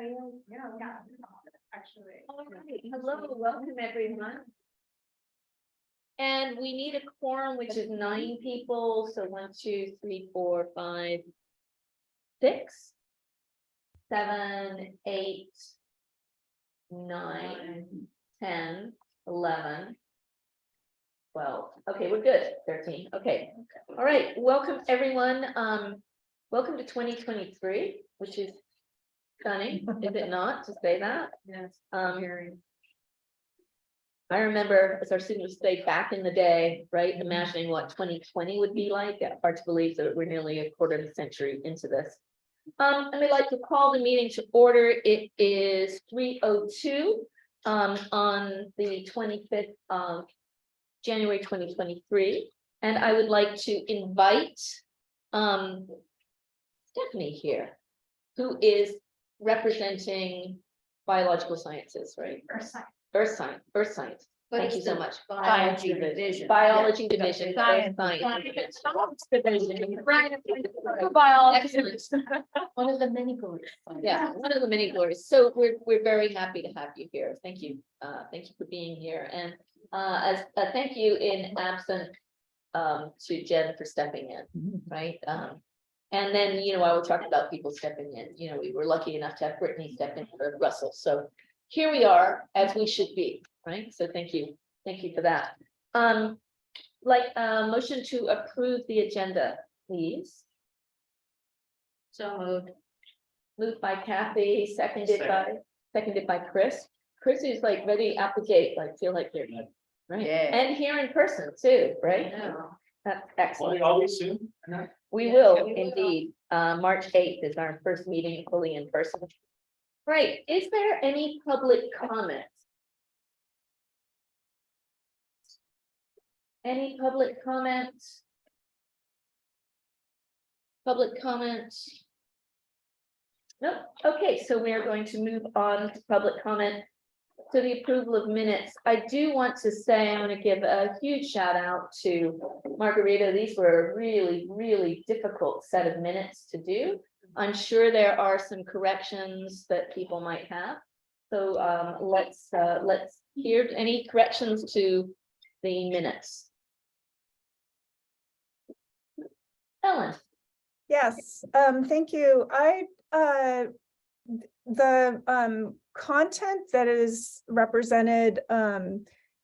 Yeah, actually. All right. Hello, welcome everyone. And we need a quorum, which is 9 people, so 1, 2, 3, 4, 5, 6, 7, 8, 9, 10, 11, 12. Okay, we're good. 13. Okay. All right. Welcome everyone. Welcome to 2023, which is stunning, is it not, to say that? Yes. I remember as our students say back in the day, right, imagining what 2020 would be like. Hard to believe that we're nearly a quarter of a century into this. And we'd like to call the meeting to order. It is 3:02 on the 25th of January 2023. And I would like to invite Stephanie here, who is representing biological sciences, right? Earth science. Thank you so much. Biology division. Biology division. Science. Excellent. One of the many glories. Yeah, one of the many glories. So we're very happy to have you here. Thank you. Thank you for being here. And as a thank you in absent to Jen for stepping in, right? And then, I will talk about people stepping in. We were lucky enough to have Brittany step in for Russell. So here we are, as we should be, right? So thank you for that. Motion to approve the agenda, please. So Moved by Kathy, seconded by Chris. Chris is like ready out the gate, feel like you're right. Yeah. And here in person too, right? That's excellent. Always soon. We Yeah, will we will. indeed. March 8th is our first meeting fully in person. Right, is there any public comments? Any public comments? Public comments? Nope. Okay, so we are going to move on to public comment. To the approval of minutes. I do want to say, I want to give a huge shout out to Margarita. These were a really, really difficult set of minutes to do. I'm sure there are some corrections that people might have. So let's hear any corrections to the minutes. Ellen. Yes, thank you. The content that is represented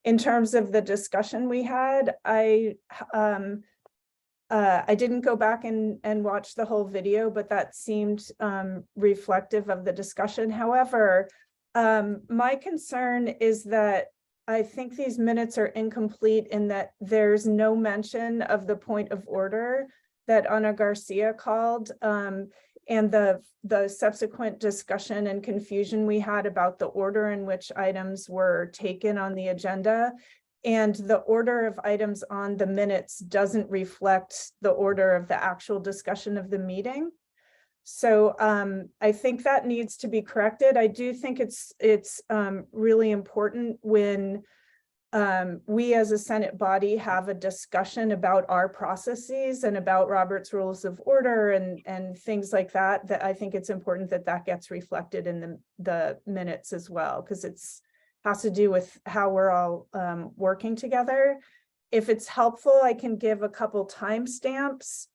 in terms of the discussion we had, I didn't go back and watch the whole video, but that seemed reflective of the discussion. However, my concern is that I think these minutes are incomplete in that there's no mention of the point of order that Ana Garcia called, and the subsequent discussion and confusion we had about the order in which items were taken on the agenda. And the order of items on the minutes doesn't reflect the order of the actual discussion of the meeting. So I think that needs to be corrected. I do think it's really important when we as a Senate body have a discussion about our processes and about Robert's Rules of Order and things like that, that I think it's important that that gets reflected in the minutes as well, because it's has to do with how we're all working together. If it's helpful, I can give a couple timestamps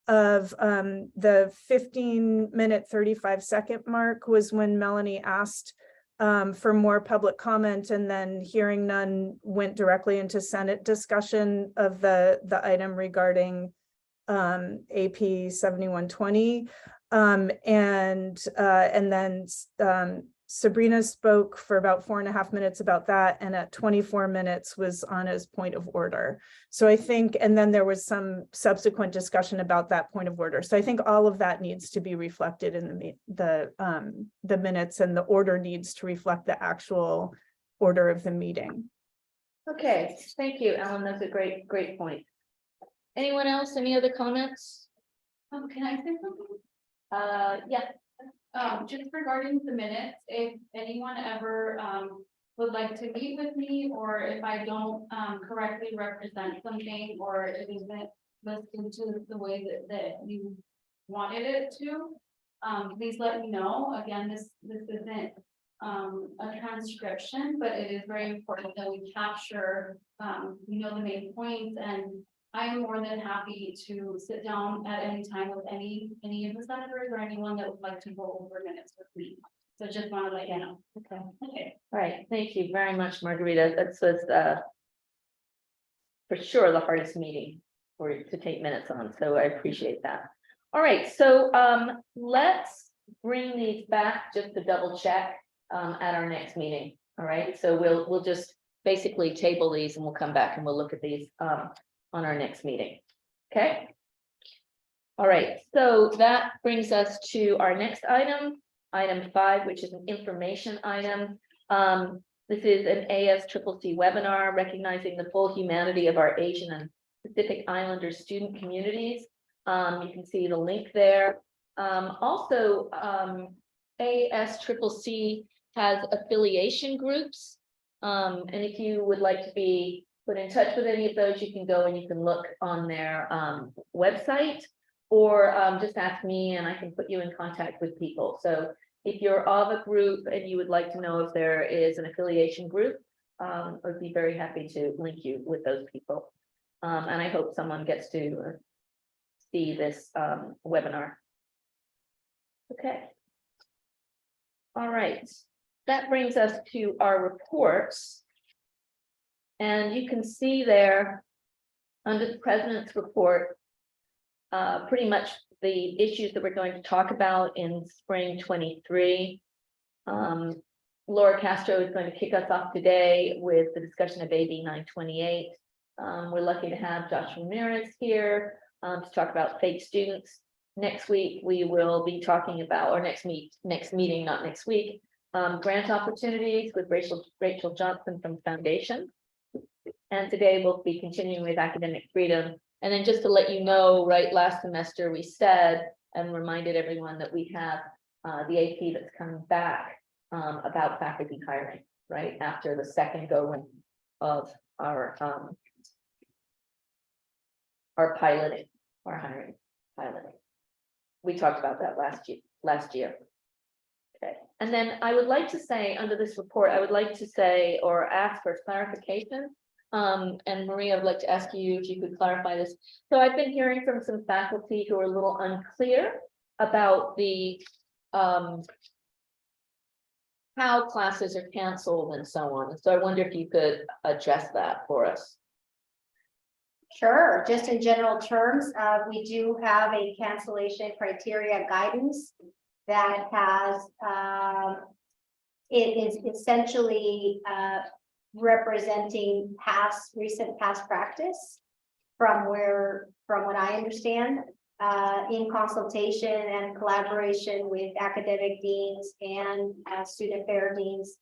of the 15-minute 35-second mark was when Melanie asked for more public comment, and then hearing none went directly into Senate discussion of the item regarding AP 7120, and then Sabrina spoke for about 4.5 minutes about that, and at 24 minutes was Anna's point of order. So I think, and then there was some subsequent discussion about that point of order. So I think all of that needs to be reflected in the minutes, and the order needs to reflect the actual order of the meeting. Okay, thank you, Ellen. That's a great point. Anyone else? Any other comments? can I say something? Yeah. Just regarding the minutes, if anyone ever would like to meet with me, or if I don't correctly represent something, or it isn't listed to the way that you wanted it to, please let me know. Again, this isn't a transcription, but it is very important that we capture, the main points, and I am more than happy to sit down at any time with any of the senators or anyone that would like to go over minutes with me. So just want to let you know. Okay. Okay. All right, thank you very much, Margarita. That was for sure the hardest meeting for you to take minutes on, so I appreciate that. All right, so let's bring these back just to double check at our next meeting. All right, so we'll just basically table these and we'll come back and we'll look at these on our next meeting. Okay. All right, so that brings us to our next item. Item 5, which is an information item. This is an ASCCC webinar recognizing the full humanity of our Asian and Pacific Islander student communities. You can see the link there. Also, ASCCC has affiliation groups. And if you would like to be put in touch with any of those, you can go and you can look on their website, or just ask me and I can put you in contact with people. So if you're of a group and you would like to know if there is an affiliation group, I would be very happy to link you with those people. And I hope someone gets to see this webinar. Okay. All right, that brings us to our reports. And you can see there under the president's report, pretty much the issues that we're going to talk about in spring 23. Laura Castro is going to kick us off today with the discussion of AB 928. We're lucky to have Josh Ramirez here to talk about fake students. Next week, we will be talking about, or next meeting, not next week, grant opportunities with Rachel Johnson from Foundation. And today we'll be continuing with academic freedom. And then just to let you know, right, last semester we said and reminded everyone that we have the AP that's coming back about faculty hiring, right, after the second go of our piloting, our hiring piloting. We talked about that last year. Okay, and then I would like to say under this report, I would like to say or ask for clarification. And Maria, I'd like to ask you if you could clarify this. So I've been hearing from some faculty who are a little unclear about the how classes are canceled and so on. So I wonder if you could address that for us. Sure, just in general terms, we do have a cancellation criteria guidance that has, it is essentially representing recent past practice from what I understand, in consultation and collaboration with academic deans and student affairs deans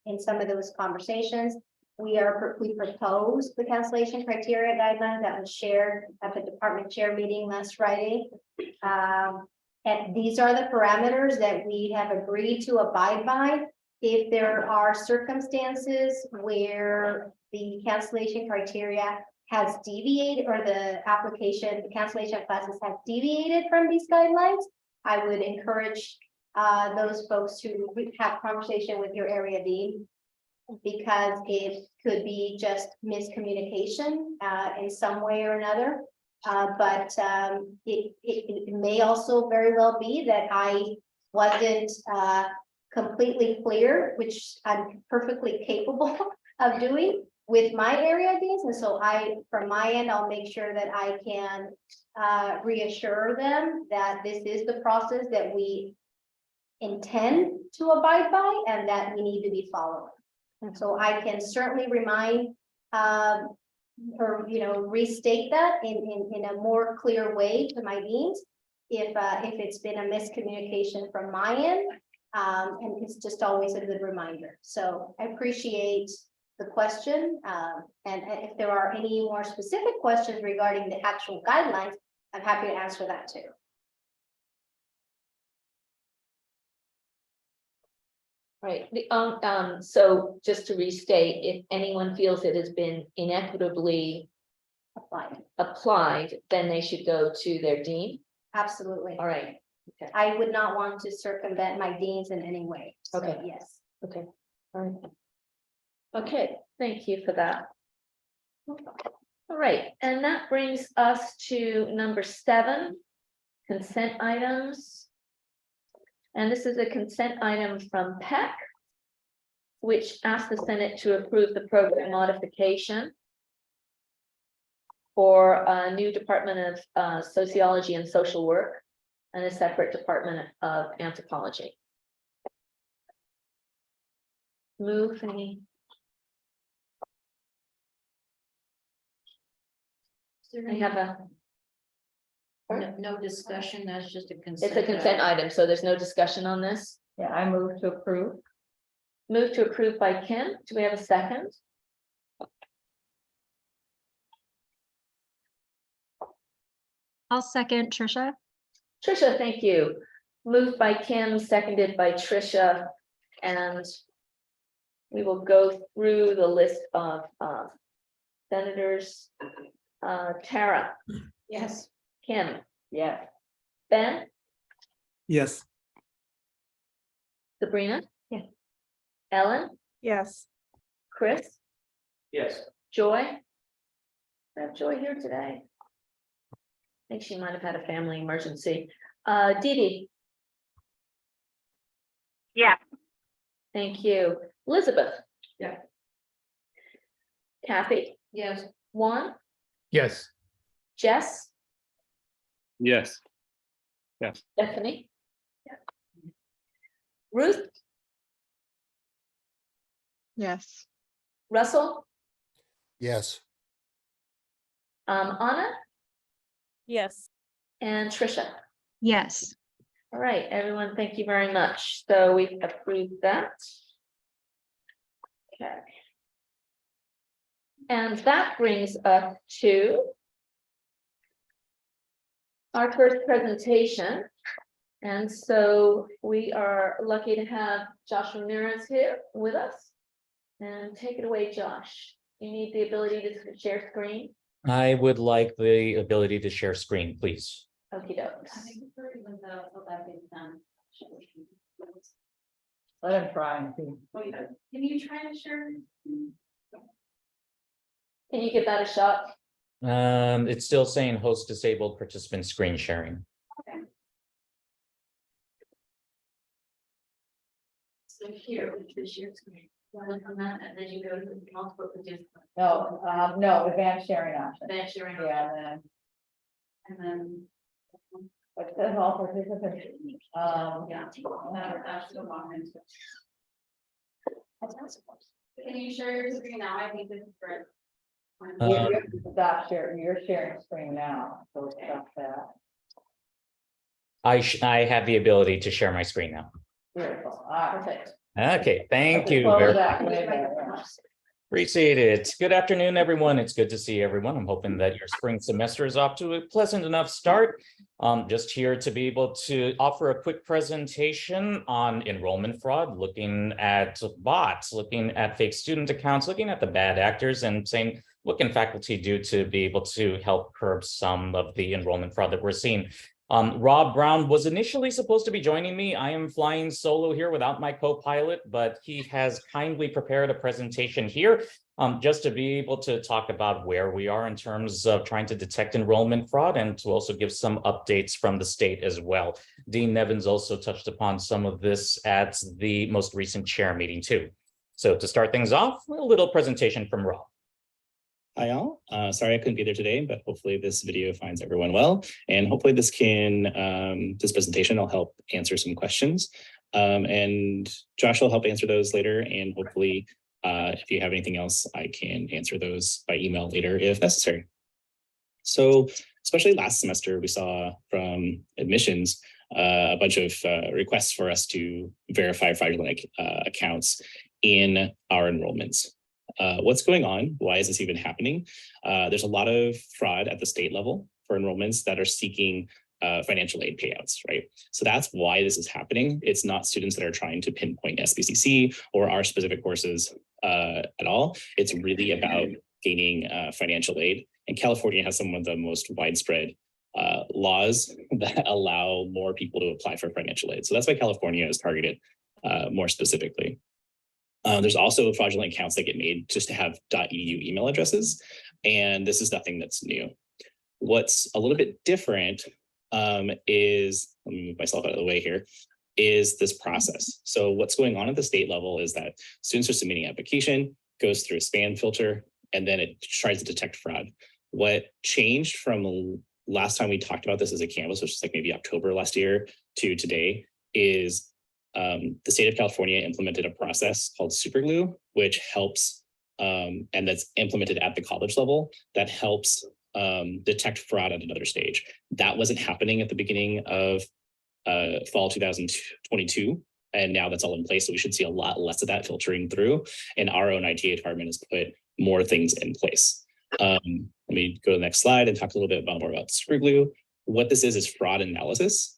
in some of those conversations. We proposed the cancellation criteria guideline that was shared at the department chair meeting last Friday. And these are the parameters that we have agreed to abide by. If there are circumstances where the cancellation criteria has deviated, or the cancellation classes have deviated from these guidelines, I would encourage those folks to have conversation with your area dean, because it could be just miscommunication in some way or another. But it may also very well be that I wasn't completely clear, which I'm perfectly capable of doing with my area deans. And so from my end, I'll make sure that I can reassure them that this is the process that we intend to abide by and that we need to be following. So I can certainly remind or restate that in a more clear way to my deans if it's been a miscommunication from my end, and it's just always a good reminder. So I appreciate the question, and if there are any more specific questions regarding the actual guidelines, I'm happy to answer that too. Right. So just to restate, if anyone feels it has been inequitably applied, then they should go to their dean. Absolutely. All right. Okay. I would not want to circumvent my deans in any way. So, Okay. yes. Okay, all right. Okay, thank you for that. All right, and that brings us to number 7, consent items. And this is a consent item from PEC, which asks the Senate to approve the program modification for a new Department of Sociology and Social Work and a separate Department of Anthropology. Move any. I have a, No discussion, that's just a it's consent. a consent item, so there's no discussion on this. Yeah, I move to approve. Move to approve by Kim. Do we have a second? I'll second Trisha. Trisha, thank you. Moved by Kim, seconded by Trisha, and we will go through the list of senators. Tara, Yes. Kim, Yeah. Ben, Yes. Sabrina? Yeah. Ellen, Yes. Chris, Yes. Joy? We have Joy here today. I think she might have had a family emergency. Dee Dee? Yeah. Thank you. Elizabeth? Yeah. Kathy? Yes. Juan? Yes. Jess? Yes. Stephanie? Ruth? Yes. Russell? Yes. Anna? Yes. And Trisha? Yes. All right, everyone, thank you very much. So we've approved that. Okay. And that brings us to our first presentation. And so we are lucky to have Josh Ramirez here with us. And take it away, Josh. You need the ability to share screen. I would like the ability to share screen, please. Okey dokes. Let him try and see. Can you try to share? Can you give that a shot? It's still saying host disabled participant screen sharing. So here, which is your screen. Click on that, and then you go to the multiple participants. No, advanced sharing option. Then sharing. Yeah, and then, And then. but it says all participants. Yeah. That's the one. Can you share your screen now? I think this is great. Stop sharing, you're sharing screen now, so stop that. I have the ability to share my screen now. Beautiful, all right. Perfect. Okay, thank Okay, you. close very that window, yeah. Appreciate it. Good afternoon, everyone. It's good to see everyone. I'm hoping that your spring semester is off to a pleasant enough start. Just here to be able to offer a quick presentation on enrollment fraud, looking at bots, looking at fake student accounts, looking at the bad actors and saying, what can faculty do to be able to help curb some of the enrollment fraud that we're seeing? Rob Brown was initially supposed to be joining me. I am flying solo here without my co-pilot, but he has kindly prepared a presentation here just to be able to talk about where we are in terms of trying to detect enrollment fraud and to also give some updates from the state as well. Dean Nevins also touched upon some of this at the most recent chair meeting too. So to start things off, a little presentation from Rob. Hi all, sorry I couldn't be there today, but hopefully this video finds everyone well. And hopefully this this presentation will help answer some questions. And Josh will help answer those later. And hopefully if you have anything else, I can answer those by email later if necessary. So especially last semester, we saw from admissions a bunch of requests for us to verify fraudulent accounts in our enrollments. What's going on? Why is this even happening? There's a lot of fraud at the state level for enrollments that are seeking financial aid payouts, right? So that's why this is happening. It's not students that are trying to pinpoint SBCC or our specific courses at all. It's really about gaining financial aid. And California has some of the most widespread laws that allow more people to apply for financial aid. So that's why California is targeted more specifically. There's also fraudulent accounts that get made just to have .edu email addresses, and this is nothing that's new. What's a little bit different is, let me move myself out of the way here, is this process. So what's going on at the state level is that students are submitting an application, goes through a spam filter, and then it tries to detect fraud. What changed from last time we talked about this as a campus, which is like maybe October last year, to today, is the state of California implemented a process called Superglue, which helps, and that's implemented at the college level, that helps detect fraud at another stage. That wasn't happening at the beginning of fall 2022. And now that's all in place. So we should see a lot less of that filtering through. And our own ITA department has put more things in place. Let me go to the next slide and talk a little bit more about Superglue. What this is fraud analysis.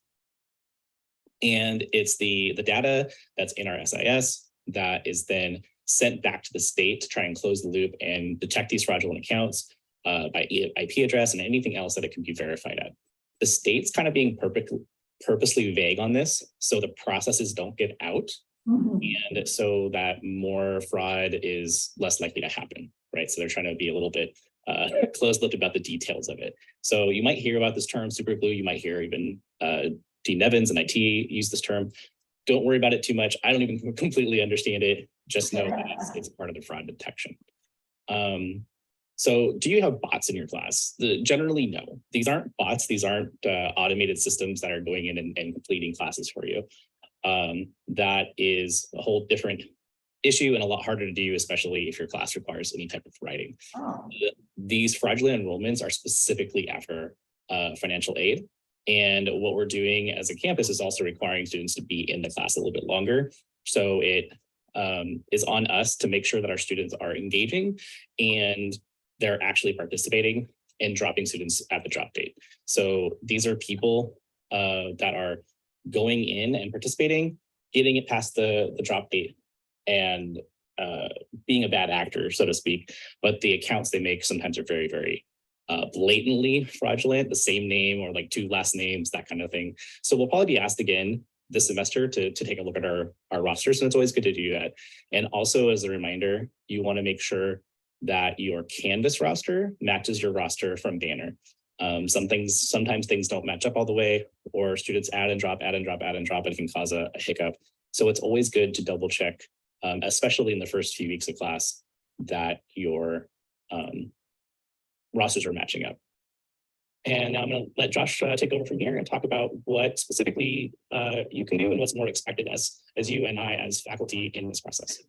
And it's the data that's in our SIS that is then sent back to the state to try and close the loop and detect these fraudulent accounts by IP address and anything else that it can be verified at. The state's kind of being purposely vague on this, so the processes don't get out, and so that more fraud is less likely to happen, right? So they're trying to be a little bit close-lipped about the details of it. So you might hear about this term Superglue, you might hear even Dean Nevins and IT use this term. Don't worry about it too much. I don't even completely understand it. Just know that it's part of the fraud detection. So do you have bots in your class? Generally, no. These aren't bots. These aren't automated systems that are going in and completing classes for you. That is a whole different issue and a lot harder to do, especially if your class requires any type of writing. These fraudulent enrollments are specifically after financial aid. And what we're doing as a campus is also requiring students to be in the class a little bit longer. So it is on us to make sure that our students are engaging and they're actually participating and dropping students at the drop date. So these are people that are going in and participating, getting it past the drop date and being a bad actor, so to speak. But the accounts they make sometimes are very, very blatantly fraudulent, the same name or like 2 last names, that kind of thing. So we'll probably be asked again this semester to take a look at our rosters, and it's always good to do that. And also as a reminder, you want to make sure that your Canvas roster matches your roster from Banner. Sometimes things don't match up all the way, or students add and drop, and it can cause a hiccup. So it's always good to double check, especially in the first few weeks of class, that your rosters are matching up. And now I'm going to let Josh take over from here and talk about what specifically you can do and what's more expected as you and I as faculty in this process.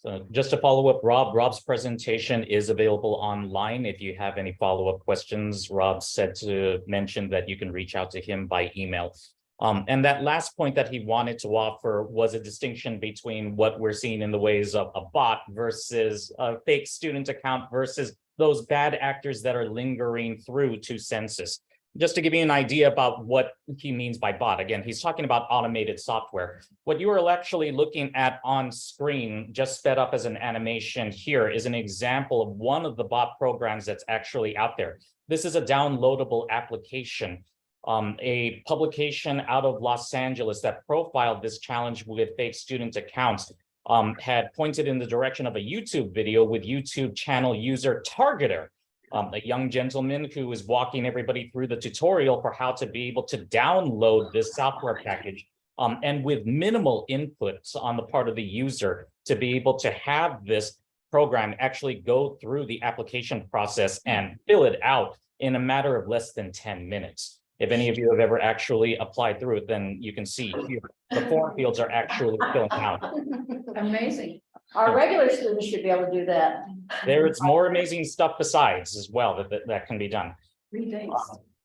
So just to follow up, Rob's presentation is available online. If you have any follow-up questions, Rob said to mention that you can reach out to him by email. And that last point that he wanted to offer was a distinction between what we're seeing in the ways of a bot versus a fake student account versus those bad actors that are lingering through to census. Just to give you an idea about what he means by bot, again, he's talking about automated software. What you are actually looking at on screen, just sped up as an animation here, is an example of one of the bot programs that's actually out there. This is a downloadable application, a publication out of Los Angeles that profiled this challenge with fake student accounts, had pointed in the direction of a YouTube video with YouTube channel user Targeter. A young gentleman who is walking everybody through the tutorial for how to be able to download this software package, and with minimal inputs on the part of the user to be able to have this program actually go through the application process and fill it out in a matter of less than 10 minutes. If any of you have ever actually applied through it, then you can see here, the form fields are actually filling out. Amazing. Our regular students should be able to do that. There's more amazing stuff besides as well that can be done. 3 days.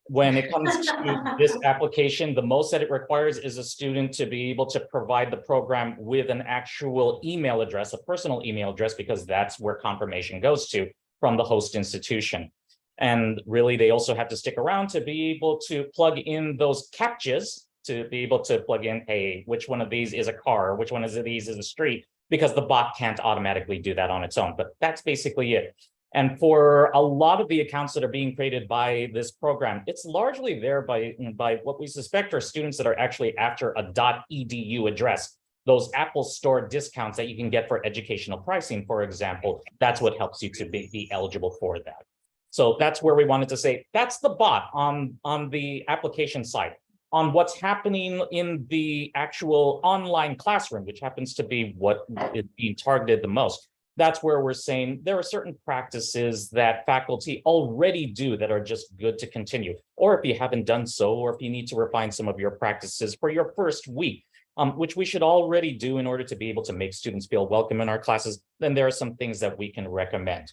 When it comes to this application, the most that it requires is a student to be able to provide the program with an actual email address, a personal email address, because that's where confirmation goes to from the host institution. And really, they also have to stick around to be able to plug in those CAPTCHAs to be able to plug in, hey, which one of these is a car, which one of these is a street, because the bot can't automatically do that on its own. But that's basically it. And for a lot of the accounts that are being created by this program, it's largely there by what we suspect are students that are actually after a .edu address. Those Apple Store discounts that you can get for educational pricing, for example, that's what helps you to be eligible for that. So that's where we wanted to say, that's the bot on the application side. On what's happening in the actual online classroom, which happens to be what is being targeted the most. That's where we're saying there are certain practices that faculty already do that are just good to continue. Or if you haven't done so, or if you need to refine some of your practices for your first week, which we should already do in order to be able to make students feel welcome in our classes, then there are some things that we can recommend.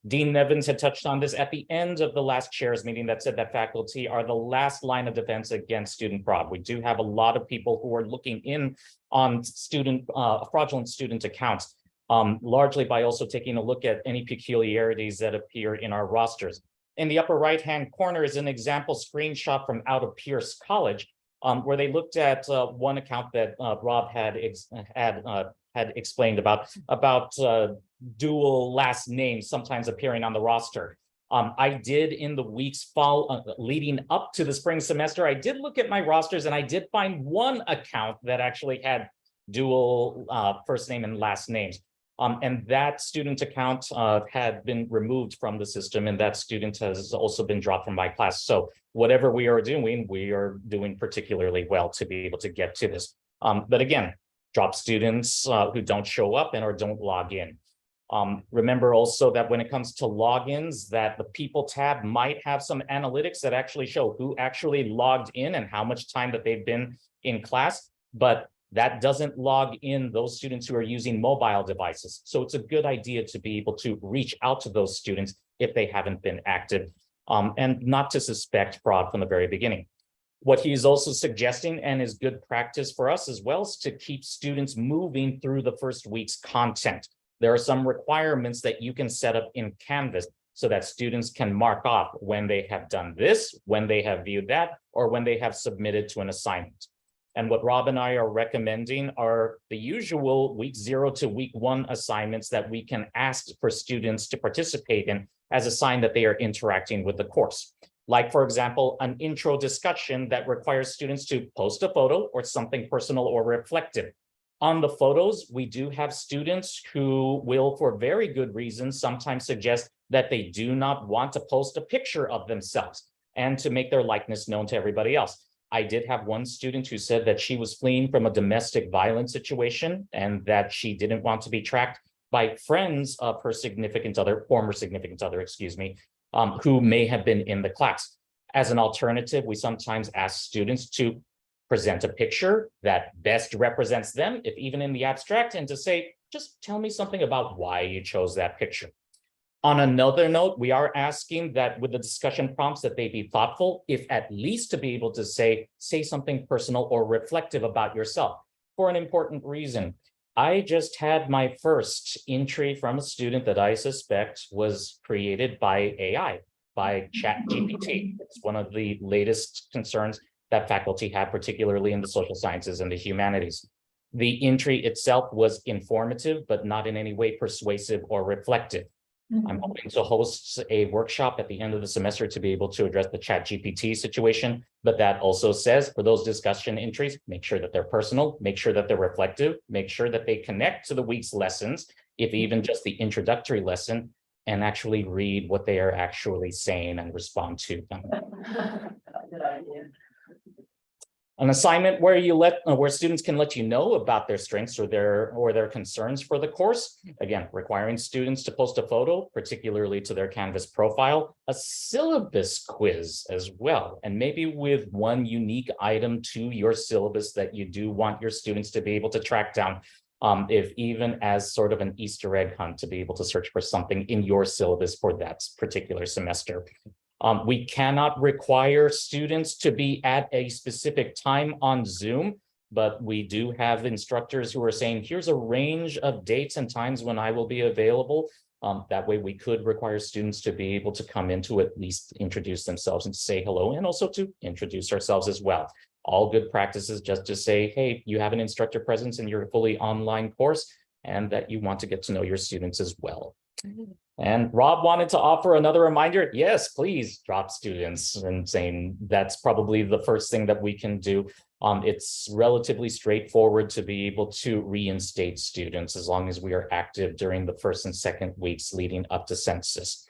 Dean Nevins had touched on this at the end of the last chairs meeting that said that faculty are the last line of defense against student fraud. We do have a lot of people who are looking in on fraudulent student accounts. Largely by also taking a look at any peculiarities that appear in our rosters. In the upper right-hand corner is an example screenshot from out of Pierce College, where they looked at one account that Rob had explained about dual last names sometimes appearing on the roster. I did in the weeks leading up to the spring semester, I did look at my rosters and I did find one account that actually had dual first name and last names. And that student account had been removed from the system, and that student has also been dropped from my class. So whatever we are doing particularly well to be able to get to this. But again, drop students who don't show up and or don't log in. Remember also that when it comes to logins, that the people tab might have some analytics that actually show who actually logged in and how much time that they've been in class. But that doesn't log in those students who are using mobile devices. So it's a good idea to be able to reach out to those students if they haven't been active, and not to suspect fraud from the very beginning. What he's also suggesting, and is good practice for us as well, is to keep students moving through the first week's content. There are some requirements that you can set up in Canvas so that students can mark off when they have done this, when they have viewed that, or when they have submitted to an assignment. And what Rob and I are recommending are the usual week 0 to week 1 assignments that we can ask for students to participate in as a sign that they are interacting with the course. Like, for example, an intro discussion that requires students to post a photo or something personal or reflective. On the photos, we do have students who will, for very good reasons, sometimes suggest that they do not want to post a picture of themselves and to make their likeness known to everybody else. I did have one student who said that she was fleeing from a domestic violence situation and that she didn't want to be tracked by friends of her significant other, former significant other, excuse me, who may have been in the class. As an alternative, we sometimes ask students to present a picture that best represents them, if even in the abstract, and to say, just tell me something about why you chose that picture. On another note, we are asking that with the discussion prompts that they be thoughtful, if at least to be able to say something personal or reflective about yourself for an important reason. I just had my first entry from a student that I suspect was created by AI, by ChatGPT. It's one of the latest concerns that faculty have, particularly in the social sciences and the humanities. The entry itself was informative, but not in any way persuasive or reflective. I'm hoping to host a workshop at the end of the semester to be able to address the ChatGPT situation, but that also says for those discussion entries, make sure that they're personal, make sure that they're reflective, make sure that they connect to the week's lessons, if even just the introductory lesson, and actually read what they are actually saying and respond to them. Good idea. An assignment where where students can let you know about their strengths or their concerns for the course. Again, requiring students to post a photo, particularly to their Canvas profile, a syllabus quiz as well, and maybe with one unique item to your syllabus that you do want your students to be able to track down, if even as sort of an Easter egg hunt to be able to search for something in your syllabus for that particular semester. We cannot require students to be at a specific time on Zoom, but we do have instructors who are saying, here's a range of dates and times when I will be available. That way we could require students to be able to come in to at least introduce themselves and say hello, and also to introduce ourselves as well. All good practices just to say, hey, you have an instructor presence in your fully online course and that you want to get to know your students as well. And Rob wanted to offer another reminder. Yes, please drop students, and saying that's probably the first thing that we can do. It's relatively straightforward to be able to reinstate students as long as we are active during the first and second weeks leading up to census.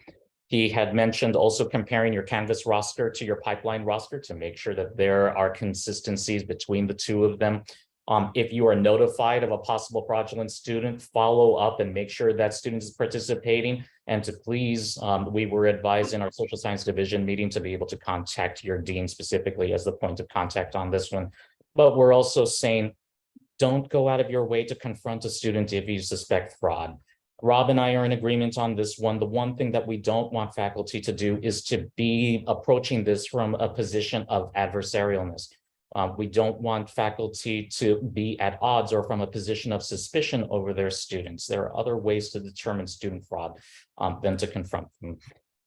He had mentioned also comparing your Canvas roster to your pipeline roster to make sure that there are consistencies between the two of them. If you are notified of a possible fraudulent student, follow up and make sure that student is participating. And to please, we were advised in our social science division meeting to be able to contact your dean specifically as the point of contact on this one. But we're also saying, don't go out of your way to confront a student if you suspect fraud. Rob and I are in agreement on this one. The one thing that we don't want faculty to do is to be approaching this from a position of adversarialness. We don't want faculty to be at odds or from a position of suspicion over their students. There are other ways to determine student fraud than to confront them.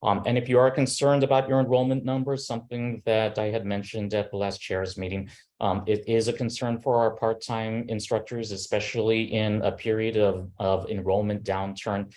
And if you are concerned about your enrollment numbers, something that I had mentioned at the last chair's meeting, it is a concern for our part-time instructors, especially in a period of enrollment downturn.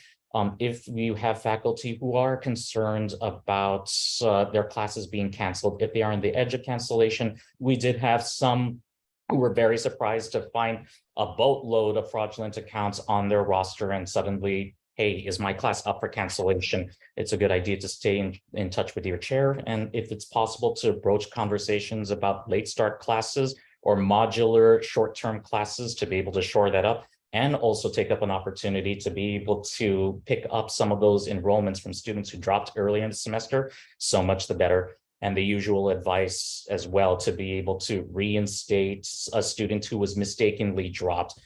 If you have faculty who are concerned about their classes being canceled, if they are on the edge of cancellation, we did have some who were very surprised to find a boatload of fraudulent accounts on their roster, and suddenly, hey, is my class up for cancellation? It's a good idea to stay in touch with your chair, and if it's possible to broach conversations about late start classes or modular short-term classes to be able to shore that up, and also take up an opportunity to be able to pick up some of those enrollments from students who dropped early in the semester, so much the better. And the usual advice as well to be able to reinstate a student who was mistakenly dropped,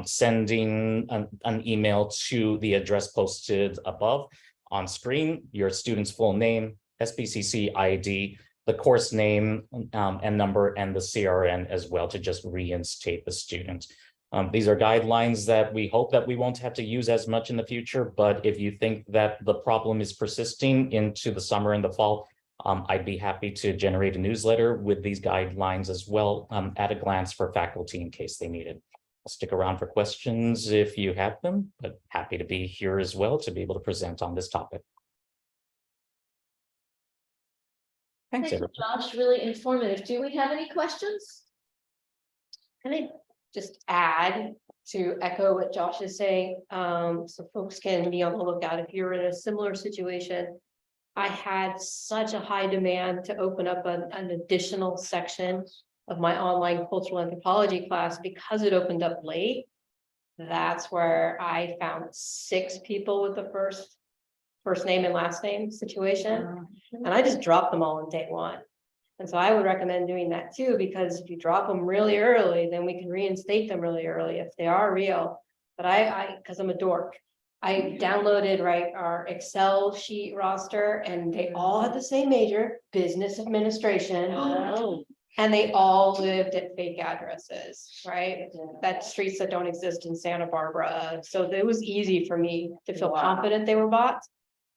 sending an email to the address posted above on screen, your student's full name, SPCC ID, the course name and number, and the CRN as well, to just reinstate the student. These are guidelines that we hope that we won't have to use as much in the future, but if you think that the problem is persisting into the summer and the fall, I'd be happy to generate a newsletter with these guidelines as well at a glance for faculty in case they need it. I'll stick around for questions if you have them, but happy to be here as well to be able to present on this topic. Thanks, Thank you, everyone. Josh, really informative. Do we have any questions? Can I just add to echo what Josh is saying, so folks can be on the lookout if you're in a similar situation. I had such a high demand to open up an additional section of my online cultural anthropology class because it opened up late. That's where I found 6 people with the first name and last name situation, and I just dropped them all on day one. And so I would recommend doing that too, because if you drop them really early, then we can reinstate them really early if they are real. But because I'm a dork, I downloaded our Excel sheet roster, and they all had the same major, business administration. And they all lived at fake addresses, right? That streets that don't exist in Santa Barbara. So it was easy for me to feel confident they were bots.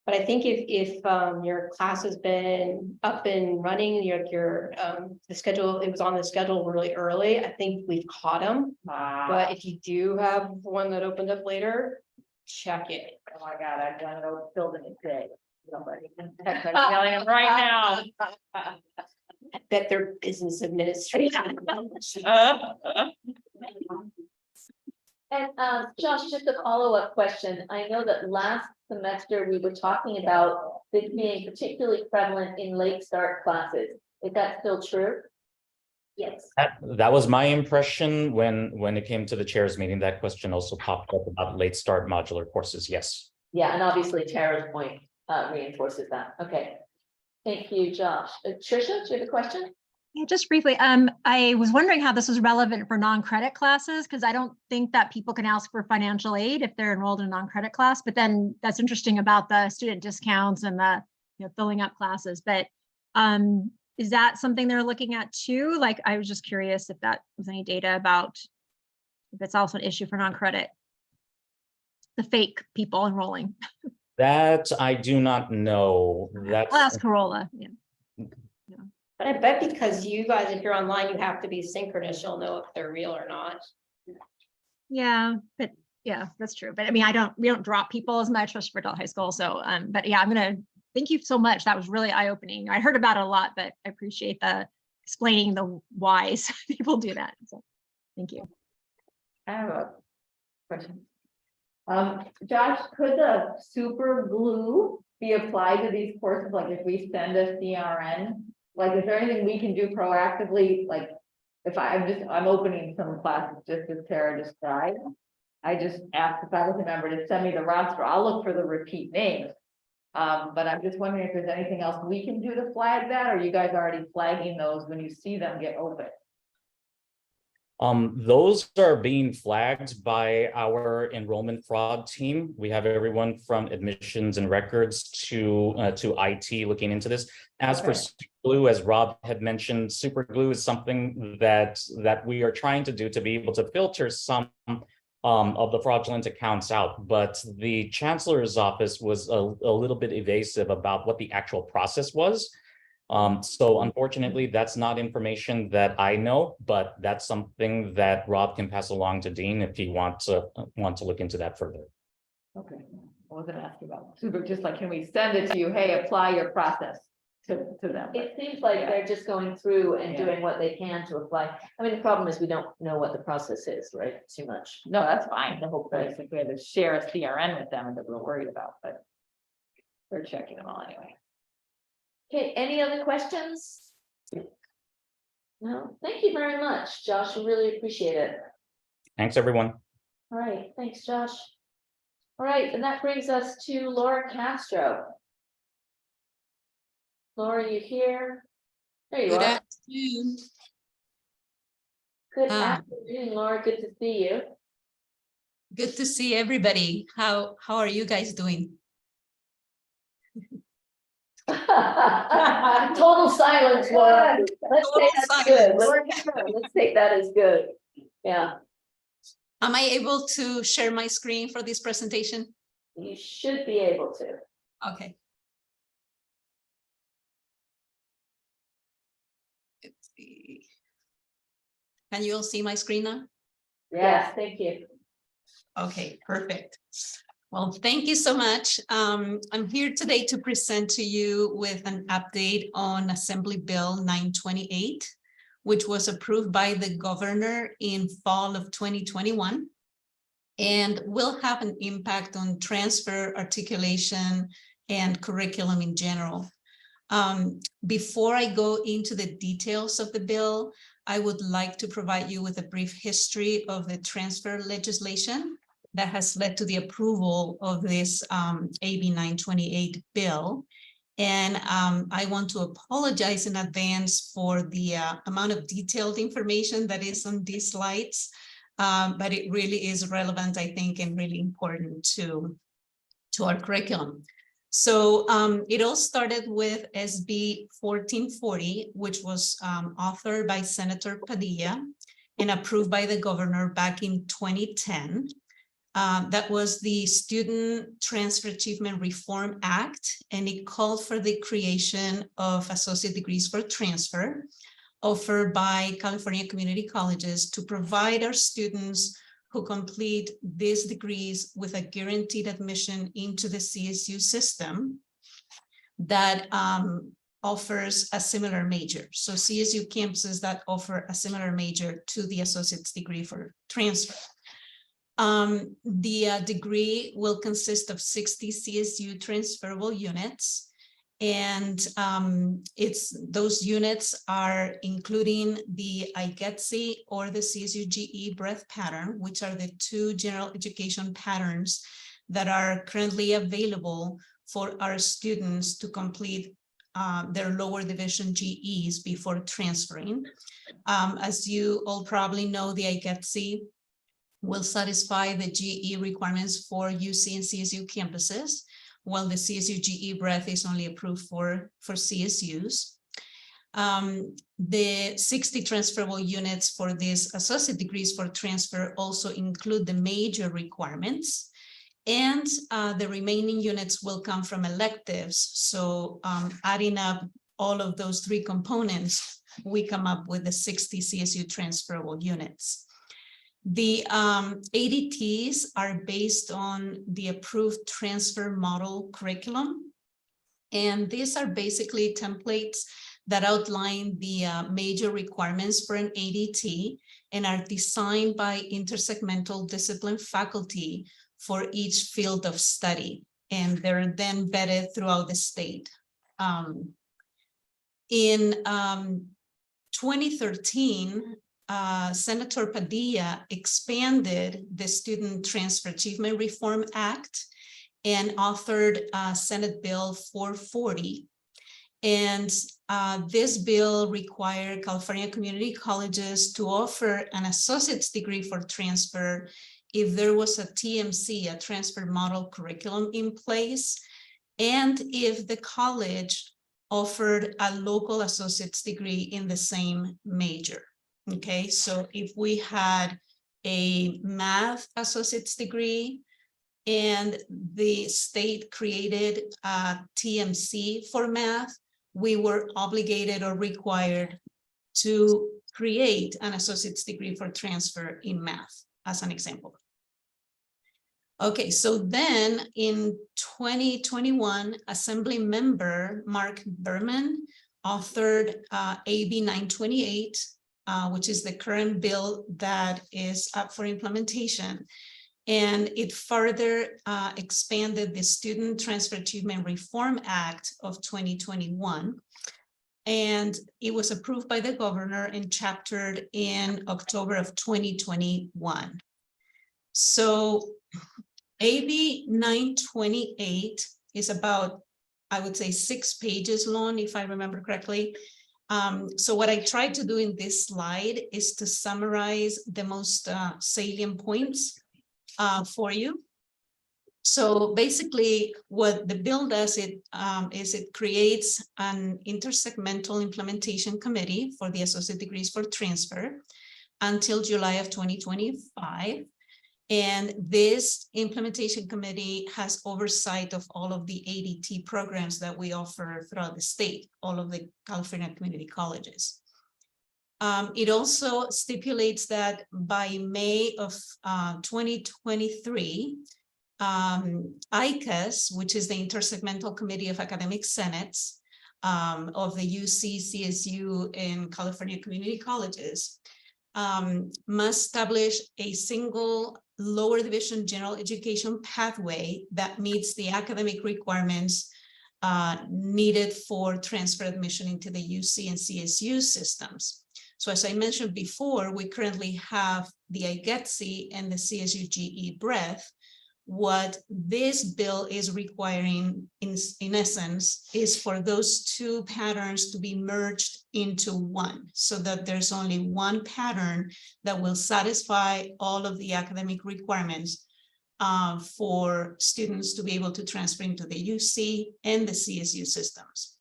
But I think if your class has been up and running, the schedule, it was on the schedule really early, I think we've caught them. But if you do have one that opened up later, check it. Oh my God, I'm gonna go build it today. Somebody. I'm telling them right now. I bet they're business administration. And Josh, just a follow-up question. I know that last semester we were talking about this being particularly prevalent in late start classes. Is that still true? Yes. That was my impression when it came to the chair's meeting. That question also popped up about late start modular courses. Yes. Yeah, and obviously Tara's point reinforces that. Okay. Thank you, Josh. Trisha, do you have a question? Yeah, just briefly, I was wondering how this was relevant for non-credit classes, because I don't think that people can ask for financial aid if they're enrolled in a non-credit class, but then that's interesting about the student discounts and the filling up classes. But is that something they're looking at too? Like, I was just curious if that was any data about if it's also an issue for non-credit, the fake people enrolling. That I do not know. That's I'll ask Carola. Yeah. But I bet because you guys, if you're online, you have to be synchronous, you'll know if they're real or not. Yeah, but Yeah, that's true. But I mean, we don't drop people as much, especially for adult high school. So, but yeah, thank you so much. That was really eye-opening. I heard about it a lot, but I appreciate the explaining the whys people do that. So, thank you. I have a question. Josh, could the super glue be applied to these courses? Like if we send a CRN, like is there anything we can do proactively? Like if I'm opening some classes just as Tara described. I just asked the faculty member to send me the roster. I'll look for the repeat names. But I'm just wondering if there's anything else we can do to flag that, or are you guys already flagging those when you see them get open? Those are being flagged by our enrollment fraud team. We have everyone from admissions and records to IT looking into this. As for Superglue, as Rob had mentioned, Superglue is something that we are trying to do to be able to filter some of the fraudulent accounts out. But the chancellor's office was a little bit evasive about what the actual process was. So unfortunately, that's not information that I know, but that's something that Rob can pass along to Dean if he want to look into that further. Okay, I wasn't asking about super, just like, can we send it to you? Hey, apply your process to them. It seems like they're just going through and Yeah. doing what they can to apply. I mean, the problem is we don't know what the process is, right? Too much. No, that's fine. The whole point is if we had to share a CRN with them that we're worried about, but we're checking them all anyway. Okay, any other questions? No, thank you very much, Josh. We really appreciate it. Thanks, everyone. All right, thanks, Josh. All right, and that brings us to Laura Castro. Laura, you here? There you Good are. afternoon. Good afternoon, Laura. Good to see you. Good to see everybody. How are you guys doing? Total silence, Laura. Let's say that's good. Let's take that as good. Yeah, Am I able to share my screen for this presentation? you should be able to. Okay. Let's see. Can you all see my screen now? Yes, thank you. Okay, perfect. Well, thank you so much. I'm here today to present to you with an update on Assembly Bill 928, which was approved by the governor in fall of 2021 and will have an impact on transfer, articulation, and curriculum in general. Before I go into the details of the bill, I would like to provide you with a brief history of the transfer legislation that has led to the approval of this AB 928 bill. And I want to apologize in advance for the amount of detailed information that is on these slides, but it really is relevant, I think, and really important to our curriculum. So it all started with SB 1440, which was authored by Senator Padilla and approved by the governor back in 2010. That was the Student Transfer Achievement Reform Act, and it called for the creation of associate degrees for transfer offered by California community colleges to provide our students who complete these degrees with a guaranteed admission into the CSU system that offers a similar major. So CSU campuses that offer a similar major to the associate's degree for transfer. The degree will consist of 60 CSU transferable units, and those units are including the IGETC or the CSU GE breadth pattern, which are the two general education patterns that are currently available for our students to complete their lower division GEs before transferring. As you all probably know, the IGETC will satisfy the GE requirements for UC and CSU campuses, while the CSU GE breadth is only approved for CSUs. The 60 transferable units for these associate degrees for transfer also include the major requirements, and the remaining units will come from electives. So adding up all of those three components, we come up with the 60 CSU transferable units. The ADTs are based on the approved transfer model curriculum. And these are basically templates that outline the major requirements for an ADT and are designed by intersegmental discipline faculty for each field of study. And they're then vetted throughout the state. In 2013, Senator Padilla expanded the Student Transfer Achievement Reform Act and authored Senate Bill 440. And this bill required California community colleges to offer an associate's degree for transfer if there was a TMC, a transfer model curriculum in place, and if the college offered a local associate's degree in the same major. Okay, so if we had a math associate's degree and the state created a TMC for math, we were obligated or required to create an associate's degree for transfer in math, as an example. Okay, so then in 2021, Assembly Member Mark Berman authored AB 928, which is the current bill that is up for implementation. And it further expanded the Student Transfer Achievement Reform Act of 2021. And it was approved by the governor and chaptered in October of 2021. So AB 928 is about, I would say, 6 pages long, if I remember correctly. So what I tried to do in this slide is to summarize the most salient points for you. So basically what the bill does is it creates an intersegmental implementation committee for the associate degrees for transfer until July of 2025. And this implementation committee has oversight of all of the ADT programs that we offer throughout the state, all of the California community colleges. It also stipulates that by May of 2023, ICAS, which is the Intersegmental Committee of Academic Senates of the UC, CSU, and California community colleges, must establish a single lower division general education pathway that meets the academic requirements needed for transfer admission into the UC and CSU systems. So as I mentioned before, we currently have the IGETC and the CSU GE breadth. What this bill is requiring in essence is for those two patterns to be merged into one, so that there's only one pattern that will satisfy all of the academic requirements for students to be able to transfer into the UC and the CSU systems.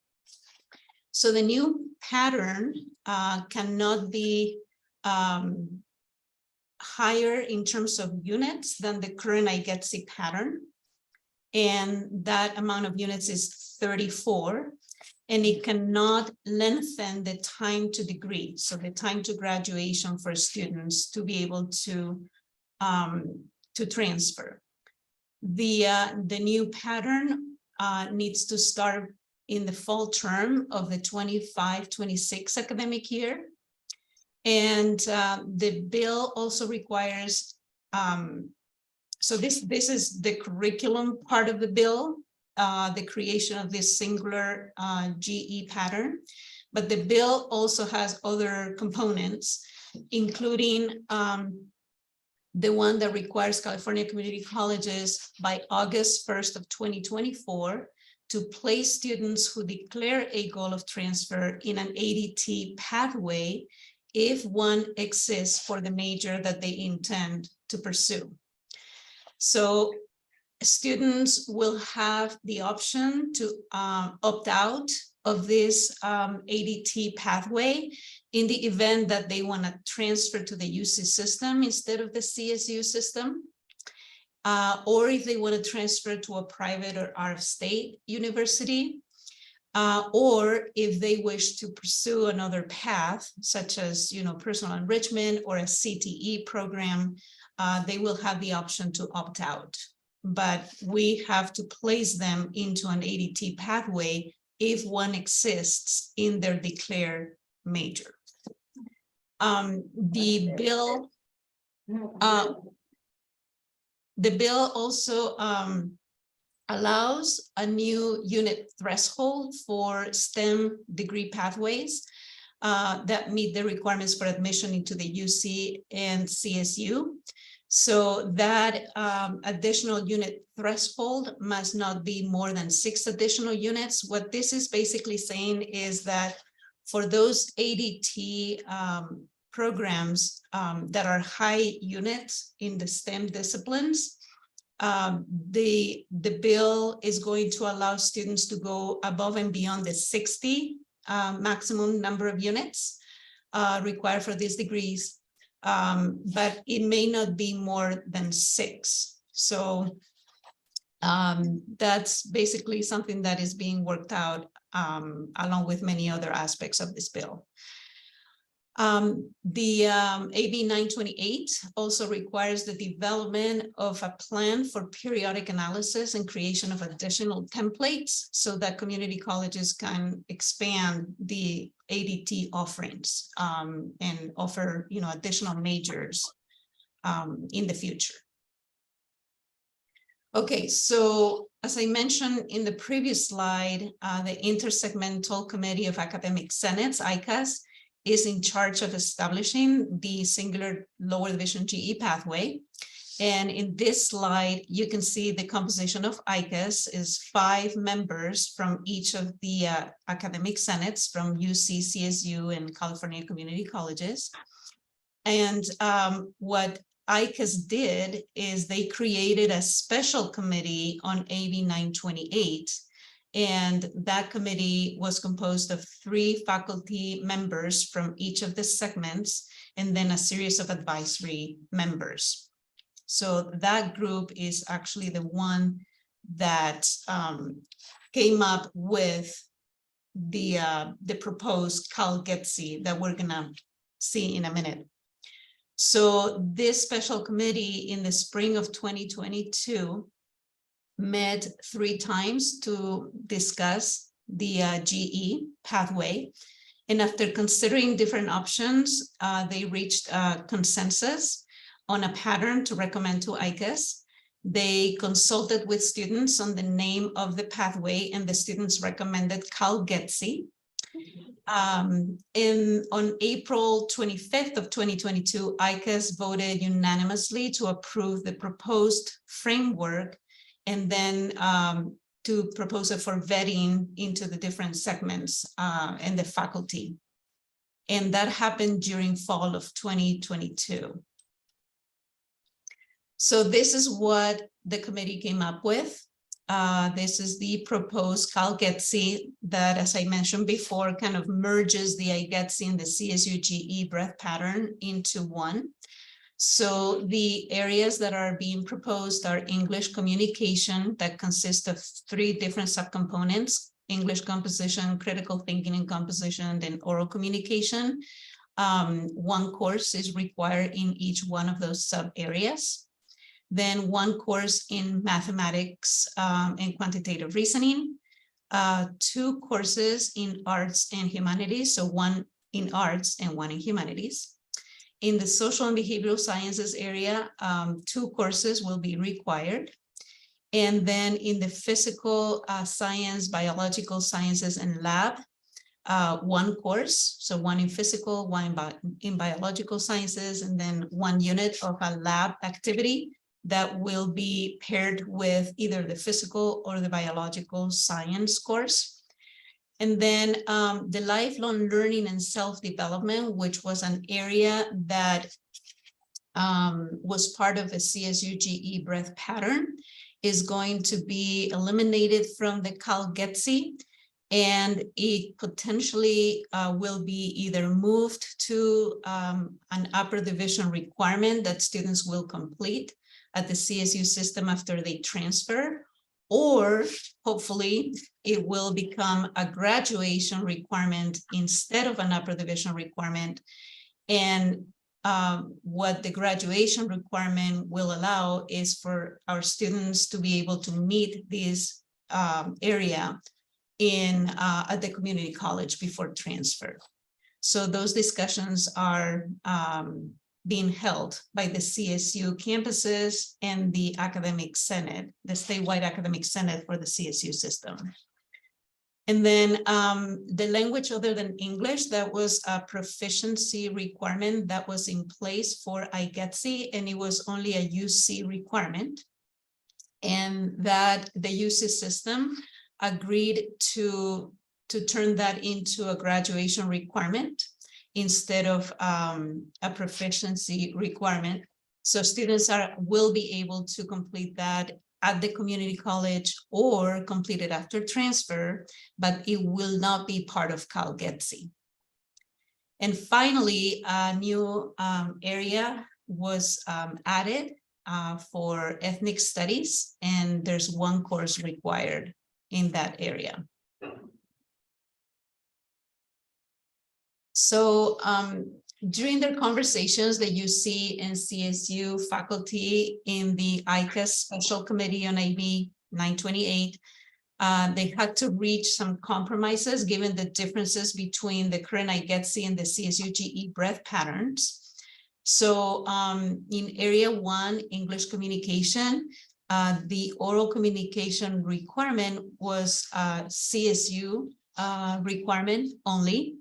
So the new pattern cannot be higher in terms of units than the current IGETC pattern. And that amount of units is 34. And it cannot lengthen the time to degree. So the time to graduation for students to be able to transfer. The new pattern needs to start in the fall term of the 25-26 academic year. And the bill also requires, so this is the curriculum part of the bill, the creation of this singular GE pattern, but the bill also has other components, including the one that requires California community colleges by August 1st of 2024 to place students who declare a goal of transfer in an ADT pathway if one exists for the major that they intend to pursue. So students will have the option to opt out of this ADT pathway in the event that they want to transfer to the UC system instead of the CSU system, or if they want to transfer to a private or out-of-state university. Or if they wish to pursue another path, such as, personal enrichment or a CTE program, they will have the option to opt out. But we have to place them into an ADT pathway if one exists in their declared major. The bill also allows a new unit threshold for STEM degree pathways that meet the requirements for admission into the UC and CSU. So that additional unit threshold must not be more than 6 additional units. What this is basically saying is that for those ADT programs that are high units in the STEM disciplines, the bill is going to allow students to go above and beyond the 60 maximum number of units required for these degrees. But it may not be more than 6. So that's basically something that is being worked out along with many other aspects of this bill. The AB 928 also requires the development of a plan for periodic analysis and creation of additional templates so that community colleges can expand the ADT offerings and offer, additional majors in the future. Okay, so as I mentioned in the previous slide, the Intersegmental Committee of Academic Senates, ICAS, is in charge of establishing the singular lower division GE pathway. And in this slide, you can see the composition of ICAS is 5 members from each of the academic senates from UC, CSU, and California Community Colleges. And what ICAS did is they created a special committee on AB 928. And that committee was composed of 3 faculty members from each of the segments, and then a series of advisory members. So that group is actually the one that came up with the proposed Cal-GETC that we're gonna see in a minute. So this special committee in the spring of 2022 met 3 times to discuss the GE pathway. And after considering different options, they reached a consensus on a pattern to recommend to ICAS. They consulted with students on the name of the pathway, and the students recommended Cal-GETC. On April 25th of 2022, ICAS voted unanimously to approve the proposed framework and then to propose it for vetting into the different segments and the faculty. And that happened during fall of 2022. So this is what the committee came up with. This is the proposed Cal-GETC that, as I mentioned before, kind of merges the IGETC and the CSU GE breadth pattern into one. So the areas that are being proposed are English communication that consists of 3 different subcomponents: English composition, critical thinking and composition, and oral communication. 1 course is required in each one of those sub areas. Then 1 course in mathematics and quantitative reasoning, 2 courses in arts and humanities, so 1 in arts and 1 in humanities. In the social and behavioral sciences area, 2 courses will be required. And then in the physical science, biological sciences, and lab, 1 course, so 1 in physical, 1 in biological sciences, and then 1 unit of a lab activity that will be paired with either the physical or the biological science course. And then the lifelong learning and self-development, which was an area that was part of the CSU GE breadth pattern, is going to be eliminated from the Cal-GETC, and it potentially will be either moved to an upper division requirement that students will complete at the CSU system after they transfer, or hopefully it will become a graduation requirement instead of an upper division requirement. And what the graduation requirement will allow is for our students to be able to meet this area in at the community college before transfer. So those discussions are being held by the CSU campuses and the academic senate, the statewide academic senate for the CSU system. And then the language other than English, that was a proficiency requirement that was in place for IGETC, and it was only a UC requirement. And that the UC system agreed to turn that into a graduation requirement instead of a proficiency requirement. So students will be able to complete that at the community college or complete it after transfer, but it will not be part of CalGETC. And finally, a new area was added for ethnic studies, and there's one course required in that area. So during their conversations that you see in CSU faculty in the ICAS Special Committee on AB 928, they had to reach some compromises given the differences between the current IGETC and the CSU GE breadth patterns. So in area 1, English communication, the oral communication requirement was CSU requirement only,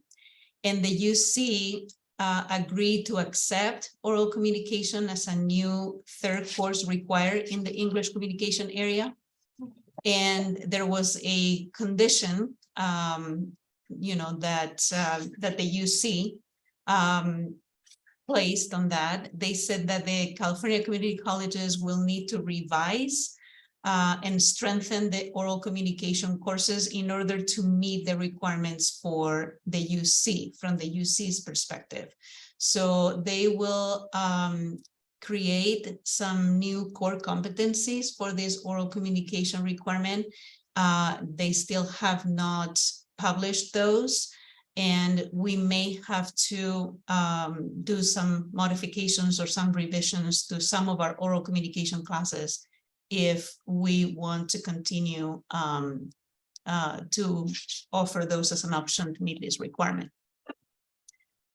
and the UC agreed to accept oral communication as a new third course required in the English communication area. And there was a condition, you know, that the UC placed on that. They said that the California community colleges will need to revise and strengthen the oral communication courses in order to meet the requirements for the UC from the UC's perspective. So they will create some new core competencies for this oral communication requirement. They still have not published those, and we may have to do some modifications or some revisions to some of our oral communication classes if we want to continue to offer those as an option to meet this requirement.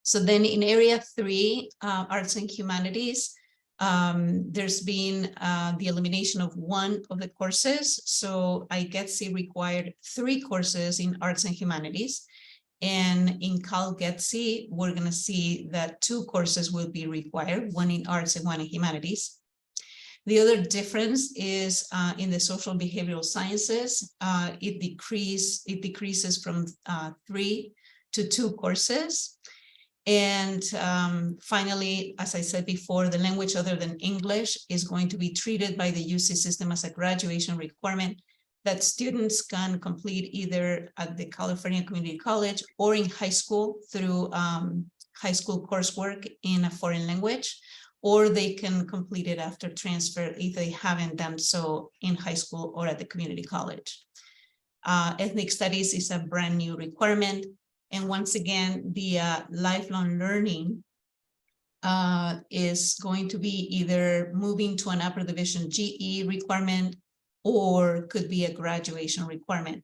So then in area 3, arts and humanities, there's been the elimination of one of the courses. So IGETC required 3 courses in arts and humanities. And in CalGETC, we're going to see that 2 courses will be required, one in arts and one in humanities. The other difference is in the social behavioral sciences, it decreases from 3 to 2 courses. And finally, as I said before, the language other than English is going to be treated by the UC system as a graduation requirement that students can complete either at the California Community College or in high school through high school coursework in a foreign language, or they can complete it after transfer if they haven't done so in high school or at the community college. Ethnic studies is a brand new requirement. And once again, the lifelong learning is going to be either moving to an upper division GE requirement or could be a graduation requirement.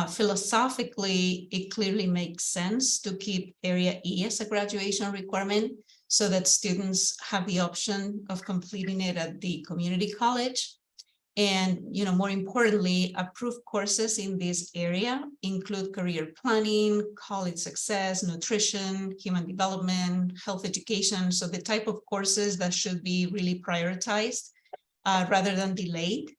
Philosophically, it clearly makes sense to keep area E as a graduation requirement so that students have the option of completing it at the community college. And, you know, more importantly, approved courses in this area include career planning, college success, nutrition, human development, health education. So the type of courses that should be really prioritized rather than delayed.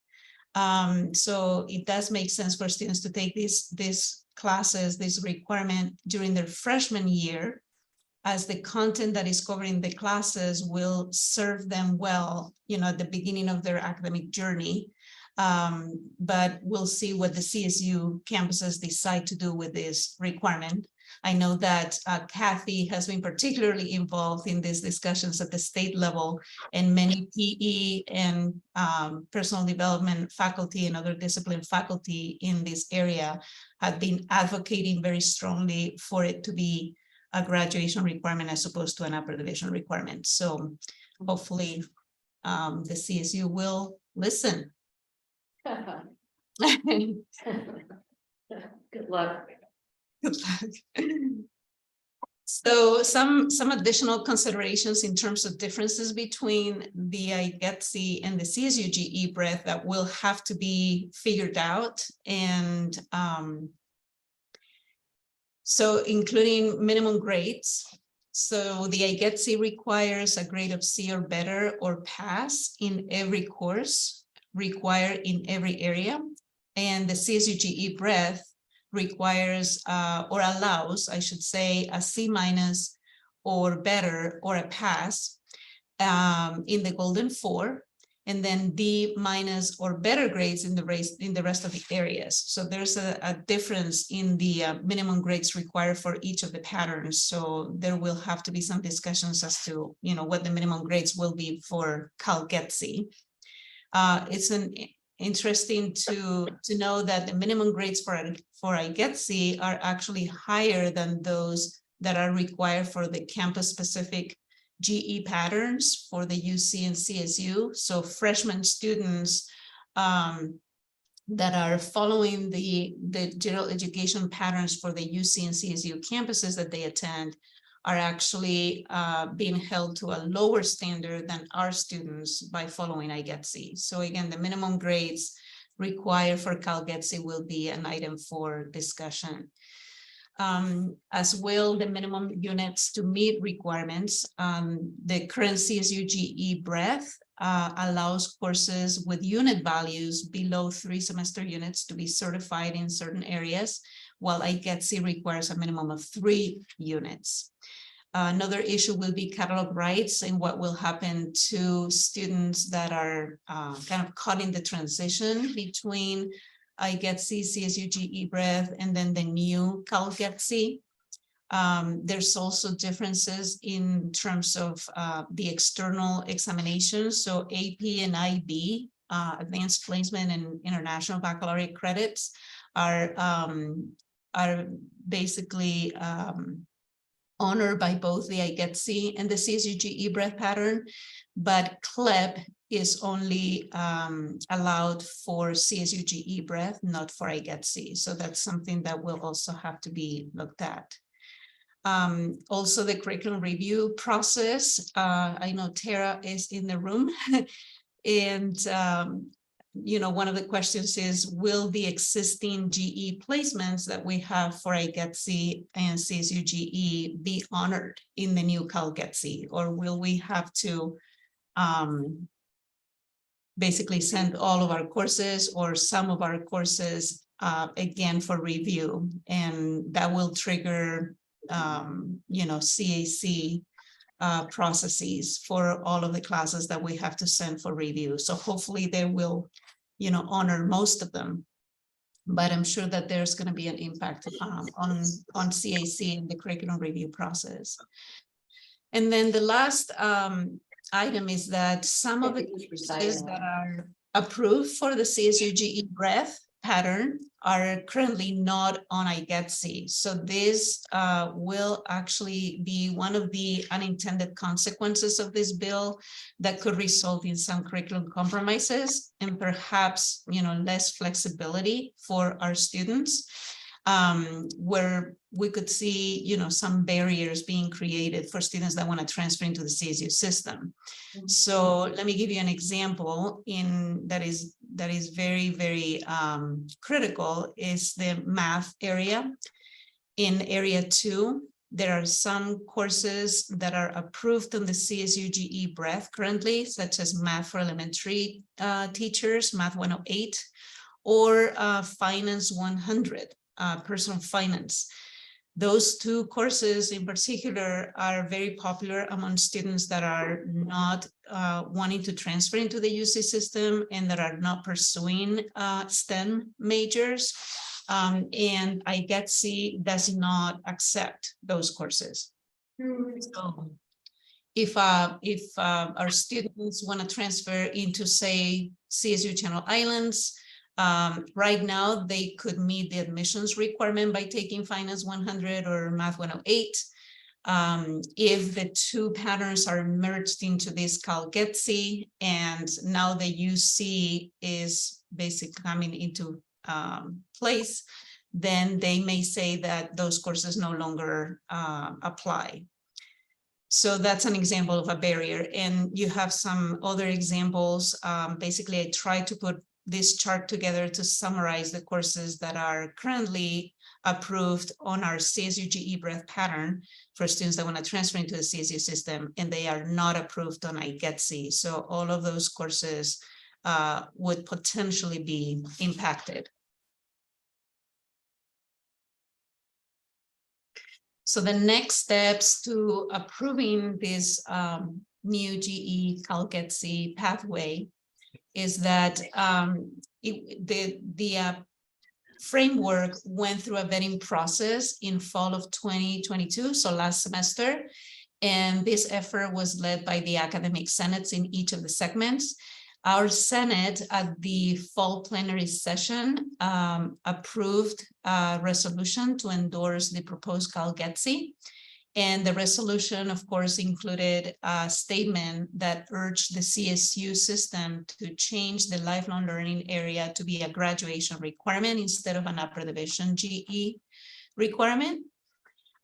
So it does make sense for students to take these classes, this requirement during their freshman year, as the content that is covered in the classes will serve them well, you know, at the beginning of their academic journey. But we'll see what the CSU campuses decide to do with this requirement. I know that Kathy has been particularly involved in these discussions at the state level, and many PE and personal development faculty and other discipline faculty in this area have been advocating very strongly for it to be a graduation requirement as opposed to an upper division requirement. So hopefully the CSU will listen. Good luck. So some additional considerations in terms of differences between the IGETC and the CSU GE breadth that will have to be figured out. And so including minimum grades. So the IGETC requires a grade of C or better or pass in every course required in every area. And the CSU GE breadth requires or allows, I should say, a C- or better or a pass in the golden 4, and then D- or better grades in the rest of the areas. So there's a difference in the minimum grades required for each of the patterns. So there will have to be some discussions as to, you know, what the minimum grades will be for CalGETC. It's interesting to know that the minimum grades for IGETC are actually higher than those that are required for the campus-specific GE patterns for the UC and CSU. So freshman students that are following the general education patterns for the UC and CSU campuses that they attend are actually being held to a lower standard than our students by following IGETC. So again, the minimum grades required for CalGETC will be an item for discussion. As well, the minimum units to meet requirements. The current CSU GE breadth allows courses with unit values below 3 semester units to be certified in certain areas, while IGETC requires a minimum of 3 units. Another issue will be catalog rights and what will happen to students that are kind of caught in the transition between IGETC, CSU GE breadth, and then the new CalGETC. There's also differences in terms of the external examinations. So AP and IB, Advanced Placement and International Baccalaureate credits, are basically honored by both the IGETC and the CSU GE breadth pattern, but CLEB is only allowed for CSU GE breadth, not for IGETC. So that's something that will also have to be looked at. Also the curriculum review process. I know Tara is in the room and you know, one of the questions is, will the existing GE placements that we have for IGETC and CSU GE be honored in the new CalGETC, or will we have to basically send all of our courses or some of our courses again for review? And that will trigger you know, CAC processes for all of the classes that we have to send for review. So hopefully they will, you know, honor most of them, but I'm sure that there's going to be an impact on CAC and the curriculum review process. And then the last item is that some of the courses that are approved for the CSU GE breadth pattern are currently not on IGETC. So this will actually be one of the unintended consequences of this bill that could result in some curriculum compromises and perhaps, you know, less flexibility for our students, where we could see, you know, some barriers being created for students that want to transfer into the CSU system. So let me give you an example that is very, very critical is the math area. In area 2, there are some courses that are approved on the CSU GE breadth currently, such as math for elementary teachers, Math 108, or Finance 100, personal finance. Those 2 courses in particular are very popular among students that are not wanting to transfer into the UC system and that are not pursuing STEM majors. and IGETC does not accept those courses. So if our students want to transfer into, say, CSU Channel Islands, right now they could meet the admissions requirement by taking Finance 100 or Math 108. If the two patterns are merged into this CalGETC, and now the UC is basically coming into place, then they may say that those courses no longer apply. So that's an example of a barrier. And you have some other examples. Basically, I tried to put this chart together to summarize the courses that are currently approved on our CSU GE breadth pattern for students that want to transfer into the CSU system, and they are not approved on IGETC. So all of those courses would potentially be impacted. So the next steps to approving this new GE CalGETC pathway is that the framework went through a vetting process in fall of 2022, so last semester. And this effort was led by the academic senates in each of the segments. Our Senate at the fall plenary session approved a resolution to endorse the proposed CalGETC. And the resolution, of course, included a statement that urged the CSU system to change the lifelong learning area to be a graduation requirement instead of an upper division GE requirement.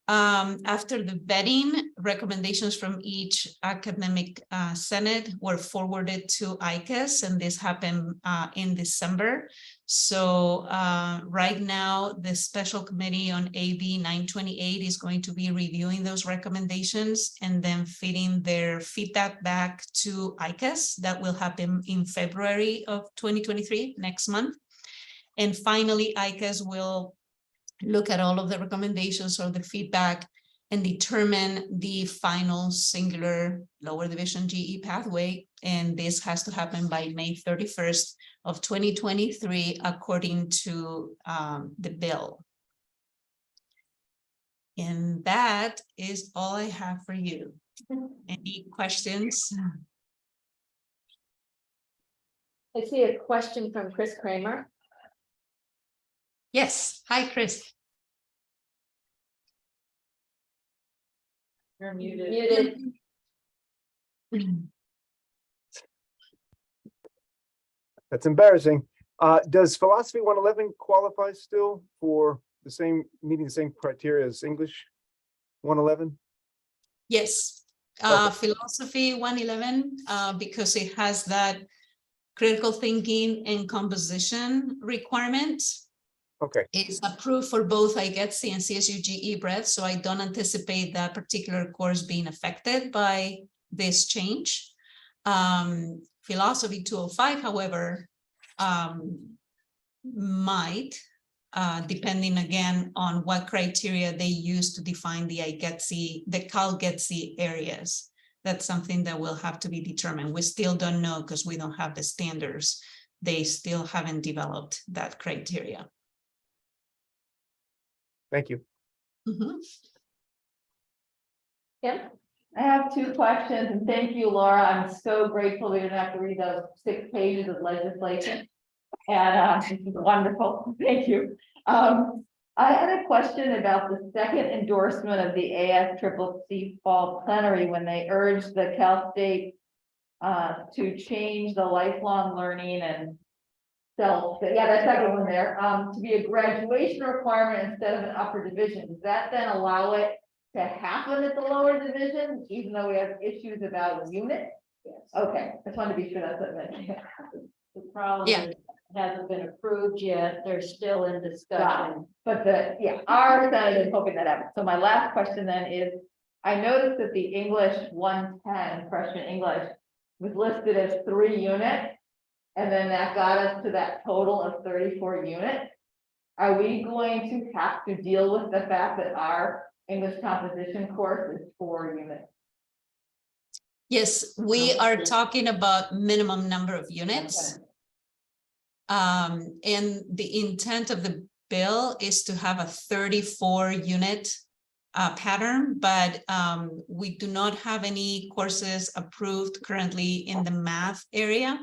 After the vetting, recommendations from each academic senate were forwarded to ICAS, and this happened in December. So right now, the special committee on AB 928 is going to be reviewing those recommendations and then feeding their feedback back to ICAS. That will happen in February of 2023, next month. And finally, ICAS will look at all of the recommendations or the feedback and determine the final singular lower division GE pathway. And this has to happen by May 31st of 2023, according to the bill. And that is all I have for you. Any questions? I see a question from Chris Kramer. Yes. Hi, Chris. You're muted. That's embarrassing. Does philosophy 111 qualify still for the same, meeting the same criteria as English 111? Yes. Okay. Philosophy 111, because it has that critical thinking and composition requirements. Okay. It's approved for both IGETC and CSU GE breadth, so I don't anticipate that particular course being affected by this change. Philosophy 205, however, might, depending again on what criteria they use to define the IGETC, the CalGETC areas. That's something that will have to be determined. We still don't know because we don't have the standards. They still haven't developed that criteria. Thank you. Mm-hmm. Yeah. I have two questions, and thank you, Laura. I'm so grateful we didn't have to read those 6 pages of legislation. And this is wonderful. Thank you. I had a question about the second endorsement of the ASCCC fall plenary when they urged the Cal State to change the lifelong learning and that second one there, to be a graduation requirement instead of an upper division. Does that then allow it to happen at the lower division, even though we have issues about unit? Yes. Okay, I just wanted to be sure that's what it meant. The problem Yeah. is it hasn't been approved yet. They're still in discussion. But our Senate is hoping that happens. So my last question then is, I noticed that the English 110 freshman English was listed as 3 units. And then that got us to that total of 34 units. Are we going to have to deal with the fact that our English composition course is 4 units? Yes, we are talking about minimum number of units. Okay. And the intent of the bill is to have a 34 unit pattern, but we do not have any courses approved currently in the math area,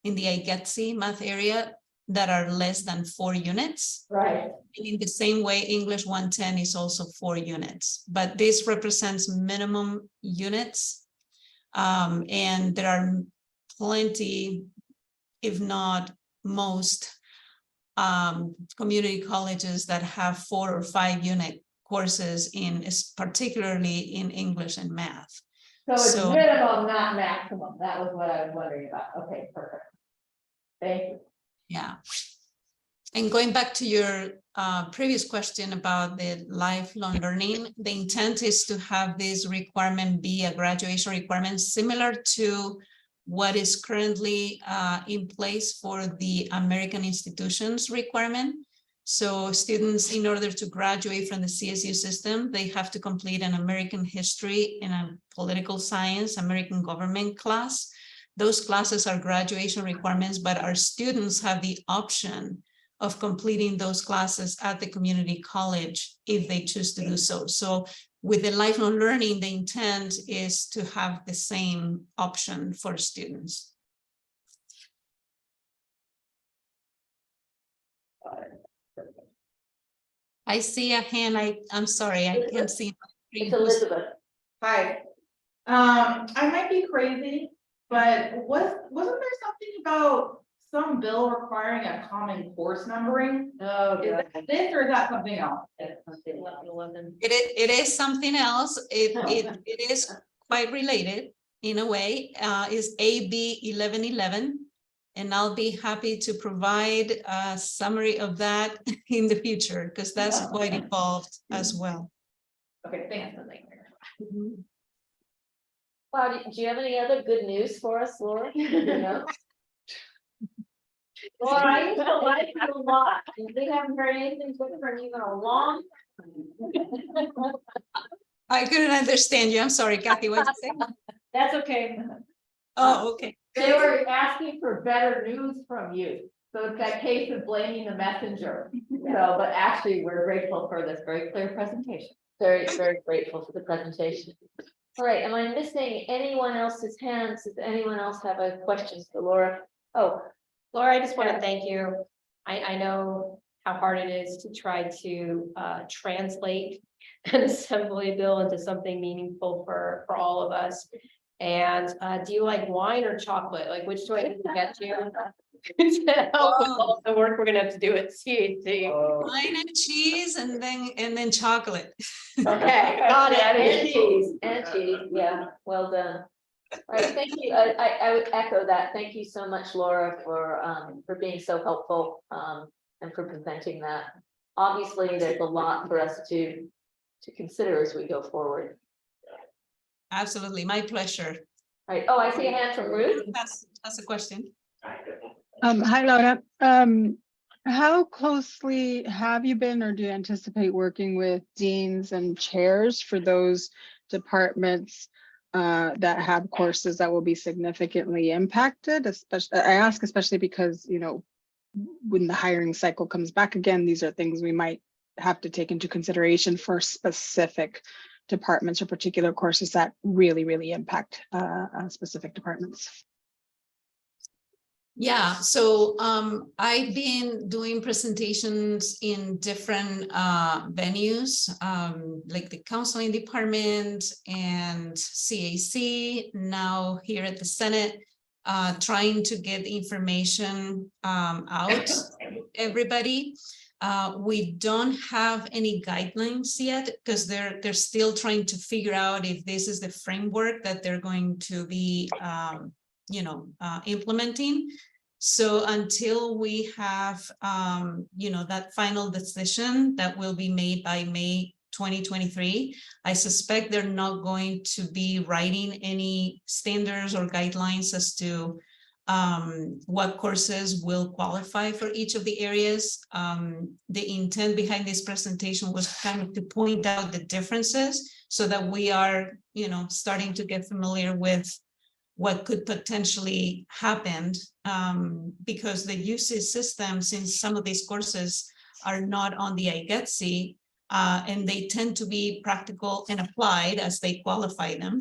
in the IGETC math area, that are less than 4 units. Right. In the same way, English 110 is also 4 units, but this represents minimum units. And there are plenty, if not most, community colleges that have 4 or 5 unit courses particularly in English and math. So it's So- minimum, not maximum. That was what I was wondering about. Okay, perfect. Thank you. Yeah. And going back to your previous question about the lifelong learning, the intent is to have this requirement be a graduation requirement similar to what is currently in place for the American institutions requirement. So students, in order to graduate from the CSU system, they have to complete an American history and a political science, American government class. Those classes are graduation requirements, but our students have the option of completing those classes at the community college if they choose to do so. So with the lifelong learning, the intent is to have the same option for students. I see a hand. I'm sorry, I can't see. It's Elizabeth. Hi. I might be crazy, but wasn't there something about some bill requiring a common course numbering? Oh, Is that this or is that something else? It is something else. It is quite related in a way. Is AB 1111. And I'll be happy to provide a summary of that in the future, because that's quite involved as well. Okay, thanks. Wow, do you have any other good news for us, Laura? No? Well, I used to like you a lot. They haven't heard anything good from you in a long time. I couldn't understand you. I'm sorry, Kathy, what did you say? That's okay. Oh, okay. They were asking for better news from you. So it's that case of blaming the messenger. So, but actually, we're grateful for this very clear presentation. Very, very grateful for the presentation. All right, am I missing anyone else's hands? Does anyone else have a question for Laura? Oh, Laura, I just want to thank you. I know how hard it is to try to translate an assembly bill into something meaningful for all of us. And do you like wine or chocolate? Like, which do I need to get you? To help with all the work we're gonna have to do at CAC. Wine and cheese and then chocolate. Okay, got it. and cheese, yeah, well done. All right, thank you. I would echo that. Thank you so much, Laura, for being so helpful and for presenting that. Obviously, there's a lot for us to consider as we go forward. Absolutely, my pleasure. All right, oh, I see a hand from Ruth. That's a question. Hi, Laura. How closely have you been or do you anticipate working with deans and chairs for those departments that have courses that will be significantly impacted? Especially, I ask especially because, you know, when the hiring cycle comes back again, these are things we might have to take into consideration for specific departments or particular courses that really impact specific departments. Yeah, so I've been doing presentations in different venues, like the counseling department and CAC, now here at the Senate, trying to get information out to everybody. We don't have any guidelines yet because they're still trying to figure out if this is the framework that they're going to be implementing. So until we have, that final decision that will be made by May 2023, I suspect they're not going to be writing any standards or guidelines as to what courses will qualify for each of the areas. The intent behind this presentation was kind of to point out the differences so that we are, starting to get familiar with what could potentially happen, because the UC systems in some of these courses are not on the IGETC, and they tend to be practical and applied as they qualify them.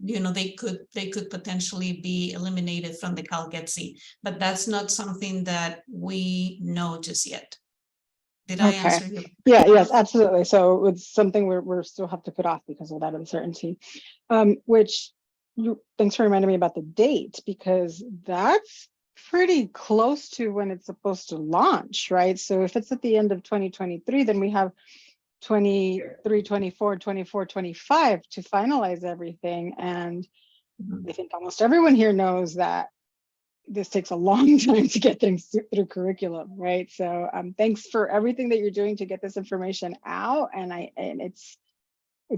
You know, they could potentially be eliminated from the CalGETC, but that's not something that we know just yet. Did I answer you? Yeah, yes, absolutely. So it's something we're still have to put off because of that uncertainty. Thanks for reminding me about the date, because that's pretty close to when it's supposed to launch, right? So if it's at the end of 2023, then we have 23, 24, 24, 25 to finalize everything. And I think almost everyone here knows that this takes a long time to get things through curriculum, right? So thanks for everything that you're doing to get this information out. And it's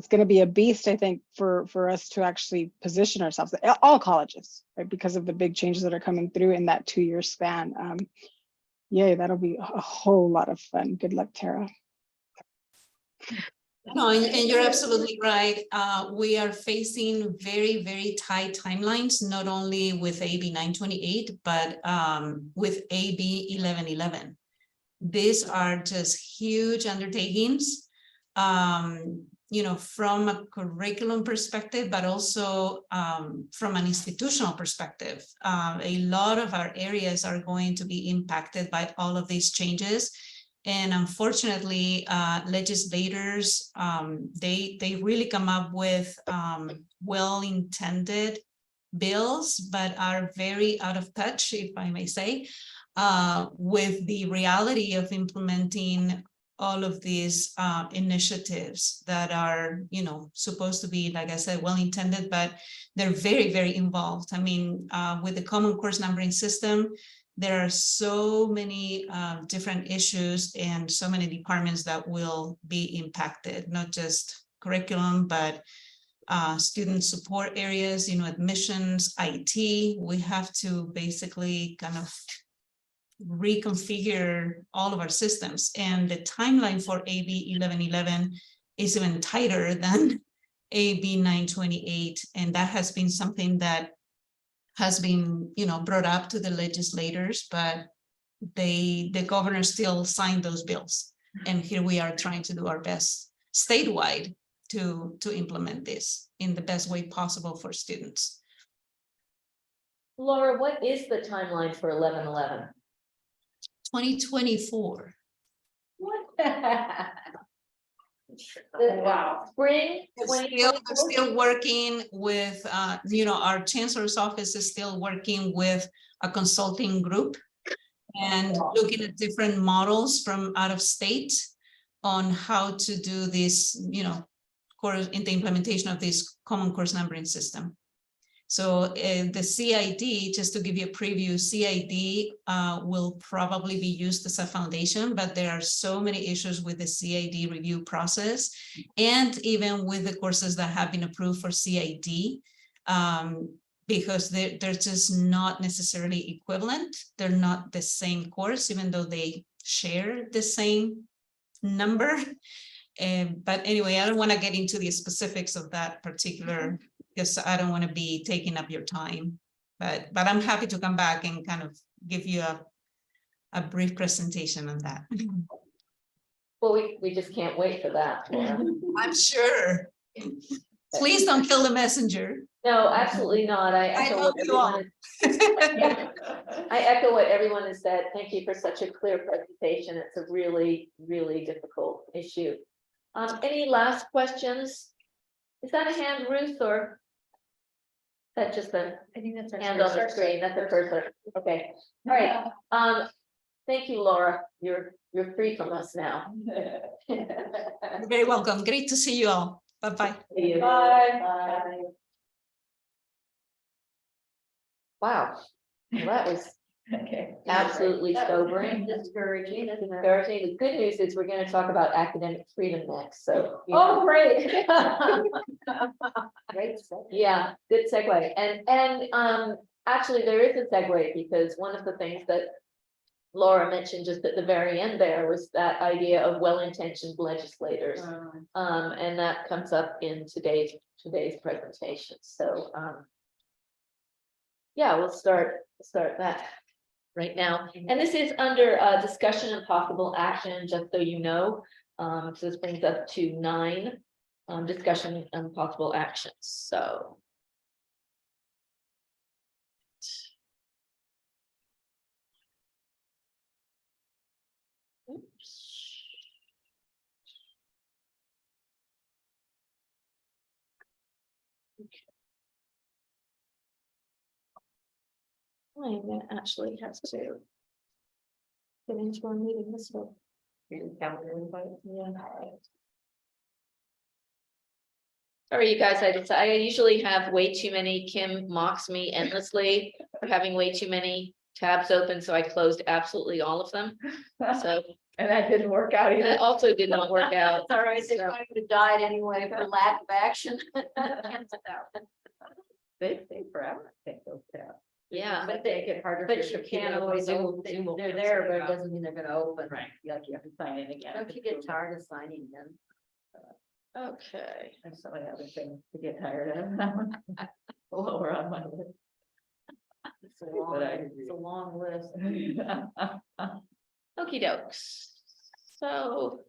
going to be a beast, I think, for us to actually position ourselves, all colleges, right? Because of the big changes that are coming through in that 2-year span. Yay, that'll be a whole lot of fun. Good luck, Tara. No, and you're absolutely right. We are facing very, very tight timelines, not only with AB 928, but with AB 1111. These are just huge undertakings, you know, from a curriculum perspective, but also from an institutional perspective. A lot of our areas are going to be impacted by all of these changes. And unfortunately, legislators, they really come up with well-intended bills, but are very out of touch, if I may say, with the reality of implementing all of these initiatives that are, you know, supposed to be, like I said, well-intended, but they're very, very involved. I mean, with the common course numbering system, there are so many different issues and so many departments that will be impacted, not just curriculum, but student support areas, you know, admissions, IT. We have to basically kind of reconfigure all of our systems. And the timeline for AB 1111 is even tighter than AB 928. And that has been something that has been, you know, brought up to the legislators, but the governor still signed those bills. And here we are trying to do our best statewide to implement this in the best way possible for students. Laura, what is the timeline for 1111? 2024. Wow. Spring We're still working with, you know, our chancellor's office is still working with a consulting group and looking at different models from out of state on how to do this, you know, course in the implementation of this common course numbering system. So the CID, just to give you a preview, CID will probably be used as a foundation, but there are so many issues with the CID review process and even with the courses that have been approved for CID, because they're just not necessarily equivalent. They're not the same course, even though they share the same number. But anyway, I don't want to get into the specifics of that particular, because I don't want to be taking up your time, but I'm happy to come back and kind of give you a brief presentation on that. Well, we just can't wait for that, Laura. I'm sure. Please don't kill the messenger. No, absolutely not. I echo what everyone has said. Thank you for such a clear presentation. It's a really, really difficult issue. Any last questions? Is that a hand, Ruth, or that's just a I think that's our hand on the screen? That's a cursor. Okay. All right. Thank you, Laura. You're free from us now. You're very welcome. Great to see you all. Bye-bye. See you. Bye. Wow. Well, that was absolutely sobering. Discouraging, isn't it? Discouraging. The good news is we're going to talk about academic freedom next. So Oh, great. Great. yeah, good segue. And actually there is a segue, because one of the things that Laura mentioned just at the very end there was that idea of well-intentioned legislators. And that comes up in today's presentation. So yeah, we'll start that right now. And this is under discussion and possible action, just so you know. So this brings us to 9, discussion and possible actions, so. Oops. That actually has to get into our meeting this way. Yeah. Sorry, you guys, I usually have way too many. Kim mocks me endlessly for having way too many tabs open, so I closed absolutely all of them. So. And that didn't work out either. That also did not work out. It's all right, they So- probably would have died anyway for lack of action. They stay forever, I think those tabs. Yeah, But they get harder. But for you the can't computer always, to they're open. Zoom will there, cancel but it it out. doesn't mean they're gonna open. Right, like you have to sign in again. Don't you get tired of signing them? okay. There's so many other things to get tired of. Lower on my list. It's a long, But I it's a long list. Okey dokes. So.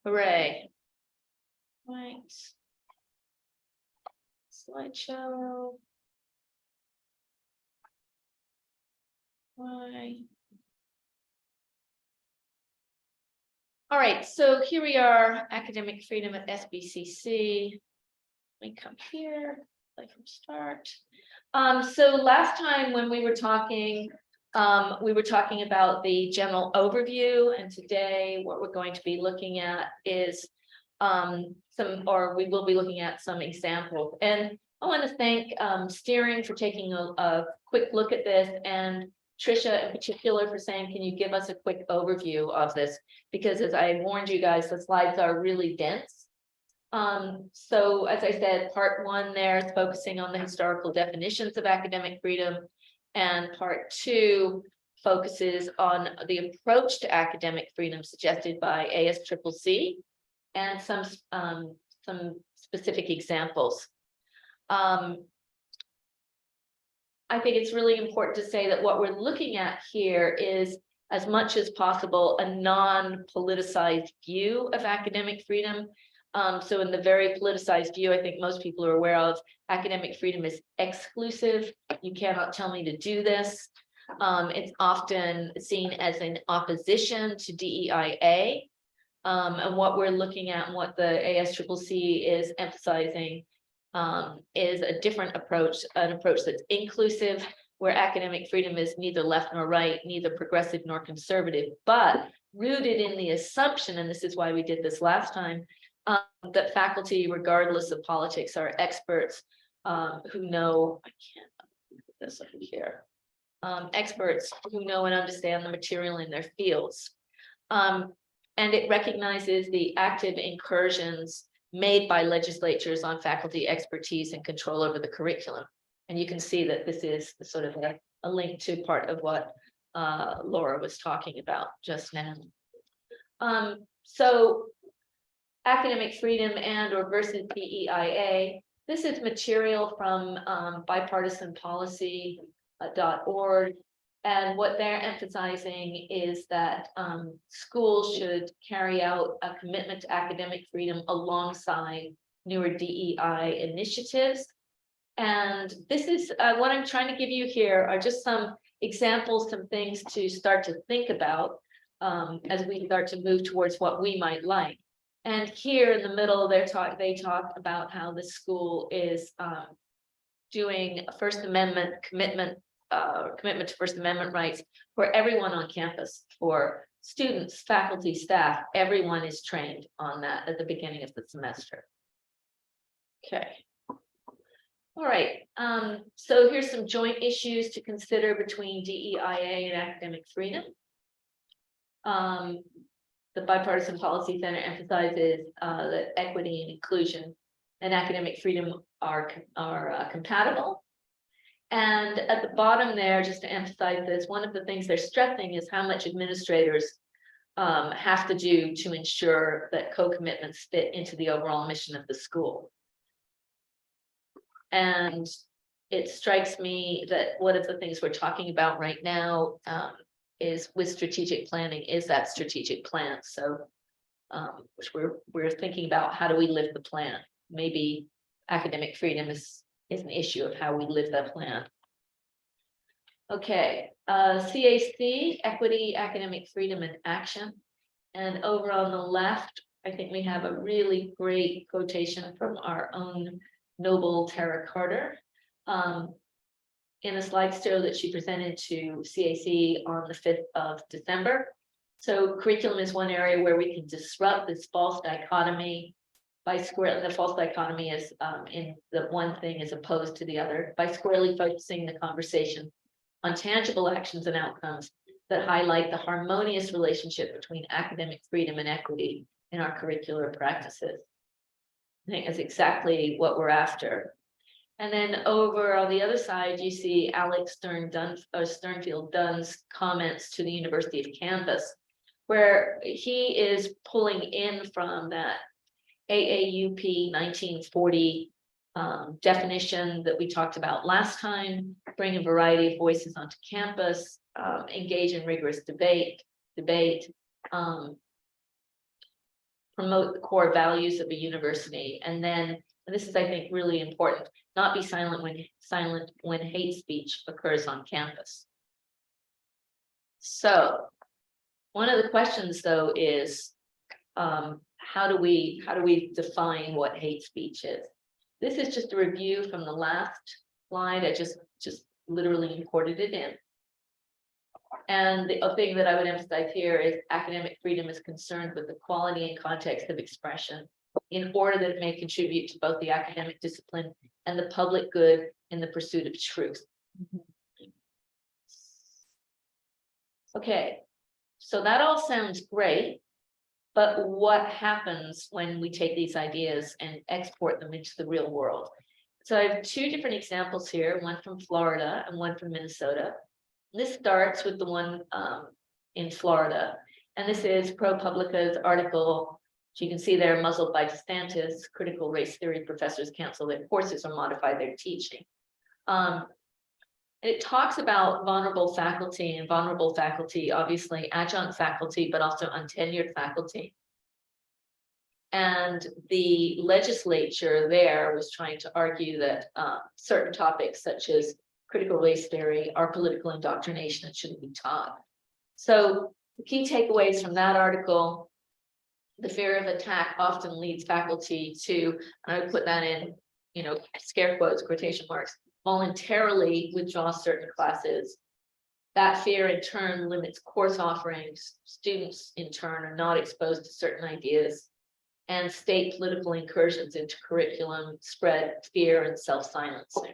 Hooray. Right. Slideshow. Why? All right, so here we are, academic freedom at SBCC. Let me come here, play from start. So last time when we were talking about the general overview, and today what we're going to be looking at is we will be looking at some examples. And I want to thank Steering for taking a quick look at this, and Trisha in particular for saying, can you give us a quick overview of this? Because as I warned you guys, the slides are really dense. So as I said, part 1 there is focusing on the historical definitions of academic freedom, and part 2 focuses on the approach to academic freedom suggested by ASCCC and some specific examples. I think it's really important to say that what we're looking at here is, as much as possible, a non-politicized view of academic freedom. So in the very politicized view, I think most people are aware of, academic freedom is exclusive. You cannot tell me to do this. It's often seen as an opposition to DEIA. And what we're looking at and what the ASCCC is emphasizing is a different approach, an approach that's inclusive, where academic freedom is neither left nor right, neither progressive nor conservative, but rooted in the assumption, and this is why we did this last time, that faculty, regardless of politics, are experts who know, I can't put this over here, experts who know and understand the material in their fields. And it recognizes the active incursions made by legislatures on faculty expertise and control over the curriculum. And you can see that this is sort of a link to part of what Laura was talking about just now. So academic freedom and/or versus DEIA. This is material from bipartisanpolicy.org. And what they're emphasizing is that schools should carry out a commitment to academic freedom alongside newer DEI initiatives. And this is what I'm trying to give you here are just some examples, some things to start to think about as we start to move towards what we might like. And here in the middle, they talk about how the school is doing a First Amendment commitment to First Amendment rights for everyone on campus, for students, faculty, staff. Everyone is trained on that at the beginning of the semester. Okay. All right. So here's some joint issues to consider between DEIA and academic freedom. The Bipartisan Policy Center emphasizes that equity and inclusion and academic freedom are compatible. And at the bottom there, just to emphasize this, one of the things they're stressing is how much administrators have to do to ensure that co-commitments fit into the overall mission of the school. And it strikes me that one of the things we're talking about right now is with strategic planning, is that strategic plan. So which we're thinking about, how do we live the plan? Maybe academic freedom is an issue of how we live that plan. Okay, CAC, equity, academic freedom and action. And over on the left, I think we have a really great quotation from our own Noble Tara Carter in a slideshow that she presented to CAC on the 5th of December. So curriculum is one area where we can disrupt this false dichotomy by the false dichotomy is in the one thing as opposed to the other, by squarely focusing the conversation on tangible actions and outcomes that highlight the harmonious relationship between academic freedom and equity in our curricular practices. I think that's exactly what we're after. And then over on the other side, you see Alex Sternfield Dunn's comments to the University of Kansas, where he is pulling in from that AAUP 1940 definition that we talked about last time, bring a variety of voices onto campus, engage in rigorous debate, promote the core values of a university, and then, and this is, I think, really important, not be silent when hate speech occurs on campus. So one of the questions, though, is how do we define what hate speech is? This is just a review from the last slide. I just literally imported it in. And the other thing that I would emphasize here is academic freedom is concerned with the quality and context of expression in order that it may contribute to both the academic discipline and the public good in the pursuit of truth. Okay, so that all sounds great, but what happens when we take these ideas and export them into the real world? So I have two different examples here, one from Florida and one from Minnesota. This starts with the one in Florida, and this is ProPublica's article. So you can see there, muzzled by DeSantis, critical race theory professors cancel their courses or modify their teaching. It talks about vulnerable faculty, and vulnerable faculty, obviously adjunct faculty, but also untenured faculty. And the legislature there was trying to argue that certain topics such as critical race theory are political indoctrination and shouldn't be taught. So the key takeaways from that article: the fear of attack often leads faculty to, and I would put that in, scare quotes, quotation marks, voluntarily withdraw certain classes. That fear in turn limits course offerings. Students in turn are not exposed to certain ideas, and state political incursions into curriculum spread fear and self-silencing.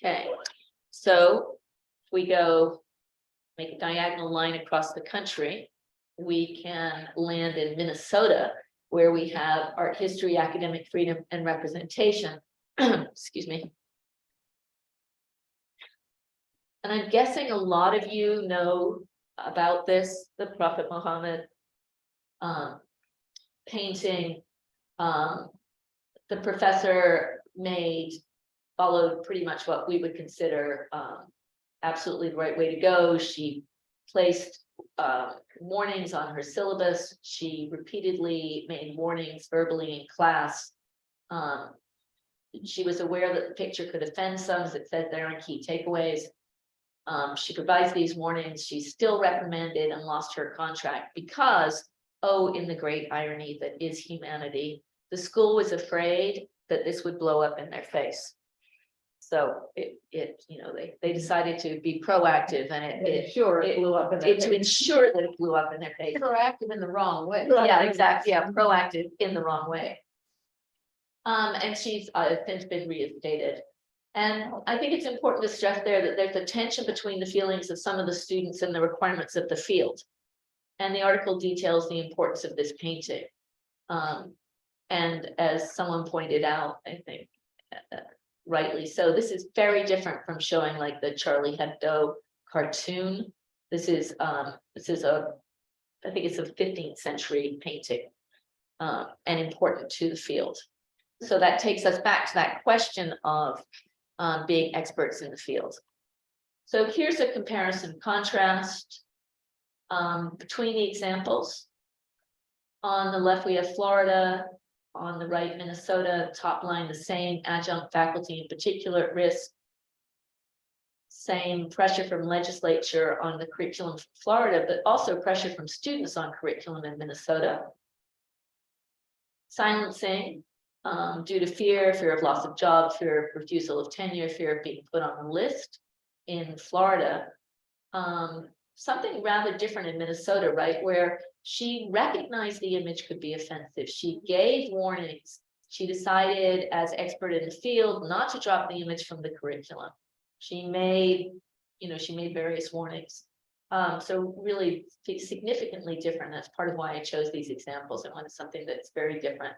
Okay, so if we go make a diagonal line across the country, we can land in Minnesota, where we have art history, academic freedom, and representation. Excuse me. And I'm guessing a lot of you know about this, the Prophet Muhammad painting. The professor followed pretty much what we would consider absolutely the right way to go. She placed warnings on her syllabus. She repeatedly made warnings verbally in class. She was aware that the picture could offend some, as it said there in key takeaways. She provides these warnings. She's still reprimanded and lost her contract because, oh, in the great irony that is humanity, the school was afraid that this would blow up in their face. So they decided to be proactive, and it blew up in their to ensure that it blew up in their face. Proactive in the wrong way. Yeah, exactly. Yeah, proactive in the wrong way. And she's since been reinstated. And I think it's important to stress there that there's a tension between the feelings of some of the students and the requirements of the field. And the article details the importance of this painting. And as someone pointed out, I think rightly so, this is very different from showing like the Charlie Hebdo cartoon. This is I think it's a 15th century painting, and important to the field. So that takes us back to that question of being experts in the field. So here's a comparison contrast between the examples. On the left, we have Florida. On the right, Minnesota. Top line, the same, adjunct faculty in particular at risk. Same pressure from legislature on the curriculum from Florida, but also pressure from students on curriculum in Minnesota. Silencing due to fear of loss of job, fear of refusal of tenure, fear of being put on the list in Florida. Something rather different in Minnesota, right, where she recognized the image could be offensive. She gave warnings. She decided as expert in the field not to drop the image from the curriculum. She made, she made various warnings. So really significantly different. That's part of why I chose these examples. I wanted something that's very different.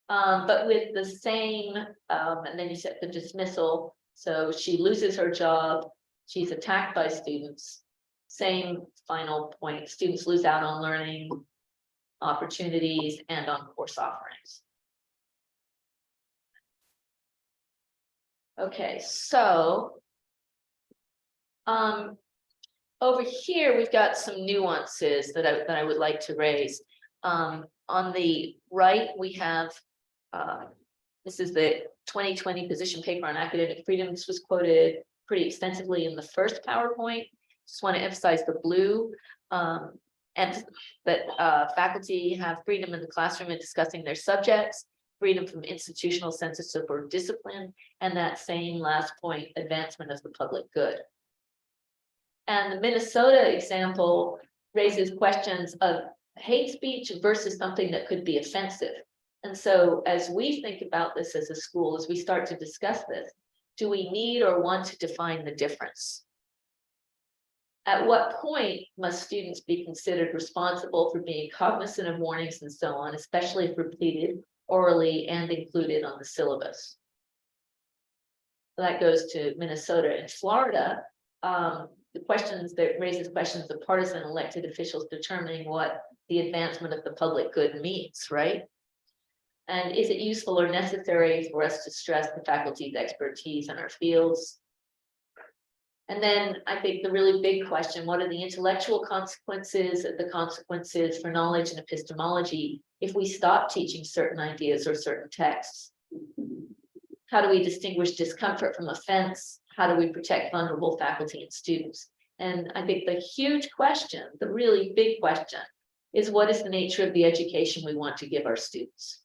But with the same, and then you set the dismissal. So she loses her job. She's attacked by students. Same final point, students lose out on learning opportunities and on course offerings. Okay, so over here, we've got some nuances that I would like to raise. On the right, we have, this is the 2020 position paper on academic freedom. This was quoted pretty extensively in the first PowerPoint. Just want to emphasize the blue, and that faculty have freedom in the classroom in discussing their subjects, freedom from institutional censorship or discipline, and that same last point, advancement of the public good. And the Minnesota example raises questions of hate speech versus something that could be offensive. And so as we think about this as a school, as we start to discuss this, do we need or want to define the difference? At what point must students be considered responsible for being cognizant of warnings and so on, especially if repeated orally and included on the syllabus? So that goes to Minnesota and Florida. The questions that raises questions of partisan elected officials determining what the advancement of the public good means, right? And is it useful or necessary for us to stress the faculty's expertise in our fields? And then I think the really big question, what are the intellectual consequences, the consequences for knowledge and epistemology if we stop teaching certain ideas or certain texts? How do we distinguish discomfort from offense? How do we protect vulnerable faculty and students? And I think the huge question, the really big question, is what is the nature of the education we want to give our students?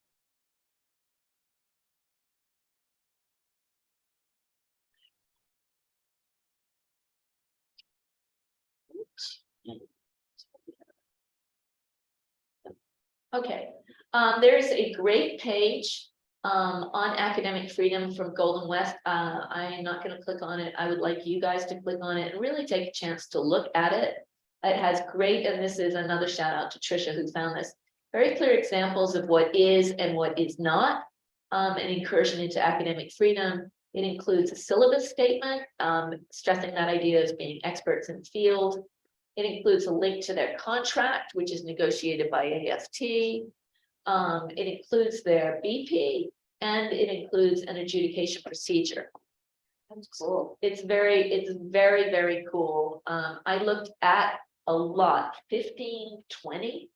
Okay, there's a great page on academic freedom from Golden West. I'm not going to click on it. I would like you guys to click on it and really take a chance to look at it. It has great, and this is another shout out to Trisha who found this, very clear examples of what is and what is not an incursion into academic freedom. It includes a syllabus statement, stressing that idea as being experts in the field. It includes a link to their contract, which is negotiated by AFT. It includes their BP, and it includes an adjudication procedure. That's cool. It's very, very cool. I looked at a lot, 15, 20,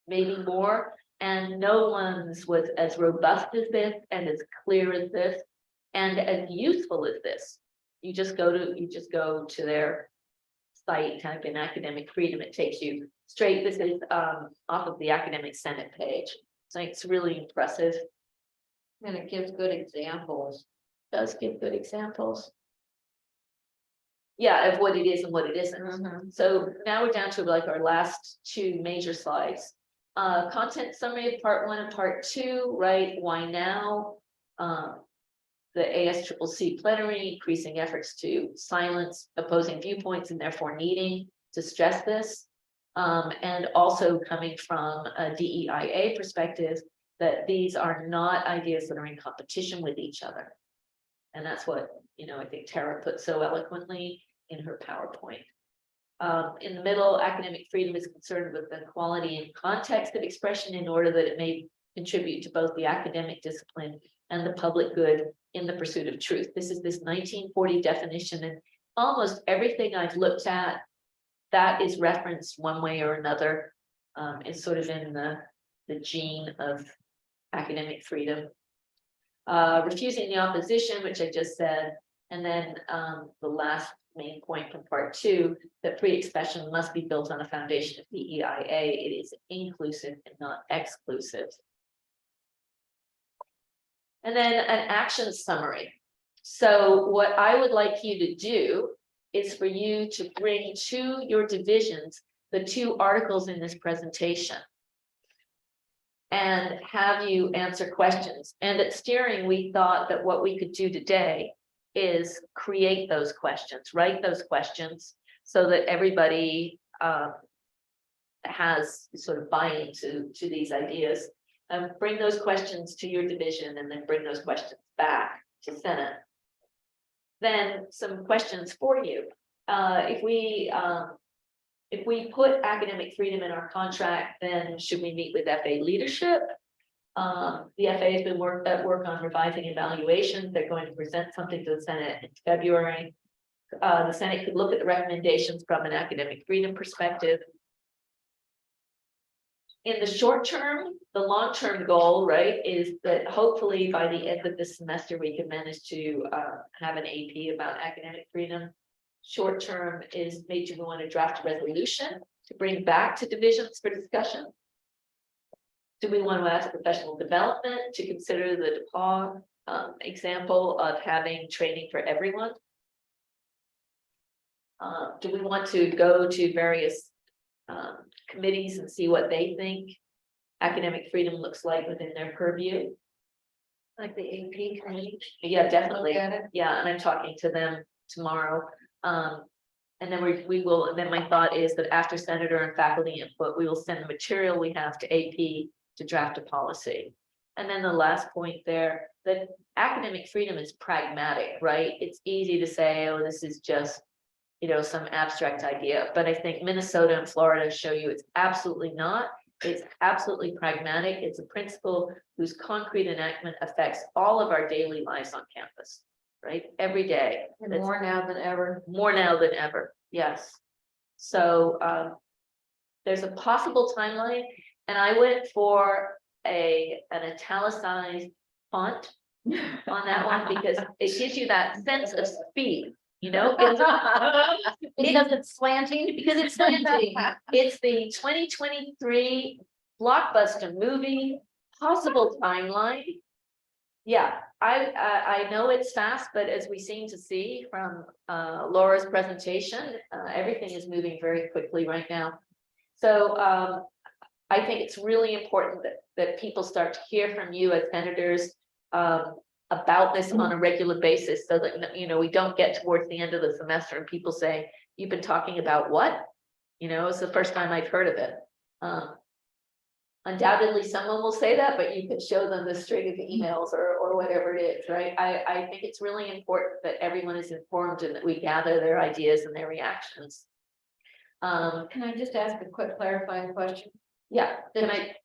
maybe more, and no one's was as robust as this and as clear as this and as useful as this. You just go to their site, type in academic freedom, it takes you straight. This is off of the Academic Senate page. So it's really impressive. And it gives good examples. Does give good examples. Yeah, of what it is and what it isn't. So now we're down to like our last two major slides. Content summary of part 1 and part 2, right? Why now? The ASCCC plenary, increasing efforts to silence opposing viewpoints and therefore needing to stress this. And also coming from a DEIA perspective, that these are not ideas that are in competition with each other. And that's what, I think Tara put so eloquently in her PowerPoint. In the middle, academic freedom is concerned with the quality and context of expression in order that it may contribute to both the academic discipline and the public good in the pursuit of truth. This is this 1940 definition, and almost everything I've looked at that is referenced one way or another. Is sort of in the gene of academic freedom. Refusing the opposition, which I just said, and then the last main point from part 2, that free expression must be built on a foundation of DEIA. It is inclusive and not exclusive. And then an action summary. So what I would like you to do is for you to bring to your divisions the 2 articles in this presentation and have you answer questions. And at steering, we thought that what we could do today is create those questions, write those questions so that everybody has sort of buy-in to these ideas. Bring those questions to your division and then bring those questions back to Senate. Then some questions for you. If we put academic freedom in our contract, then should we meet with FA leadership? The FA has been at work on revising evaluation. They're going to present something to the Senate in February. The Senate could look at the recommendations from an academic freedom perspective. In the short term, the long-term goal, right, is that hopefully by the end of this semester, we can manage to have an AP about academic freedom. Short term is maybe we want to draft a resolution to bring back to divisions for discussion. Do we want to ask professional development to consider the DePaul example of having training for everyone? Do we want to go to various committees and see what they think academic freedom looks like within their purview? Like the AP committee? Yeah, definitely. Look at it. Yeah, and I'm talking to them tomorrow. And then we will, and then my thought is that after senator and faculty input, we will send the material we have to AP to draft a policy. And then the last point there, that academic freedom is pragmatic, right? It's easy to say, oh, this is just, you know, some abstract idea, but I think Minnesota and Florida show you it's absolutely not. It's absolutely pragmatic. It's a principle whose concrete enactment affects all of our daily lives on campus, right? Every day. And more now than ever. More now than ever, yes. So there's a possible timeline, and I went for an italicized font on that one because it gives you that sense of speed, you know? Because it's slanting. Because it's slanting. It's the 2023 blockbuster movie, possible timeline. Yeah, I know it's fast, but as we seem to see from Laura's presentation, everything is moving very quickly right now. So I think it's really important that people start to hear from you as senators about this on a regular basis, so that, you know, we don't get towards the end of the semester and people say, you've been talking about what? You know, it's the first time I've heard of it. Undoubtedly, someone will say that, but you can show them the string of emails or whatever it is, right? I think it's really important that everyone is informed and that we gather their ideas and their reactions. Can I just ask a quick clarifying question? Yeah, can I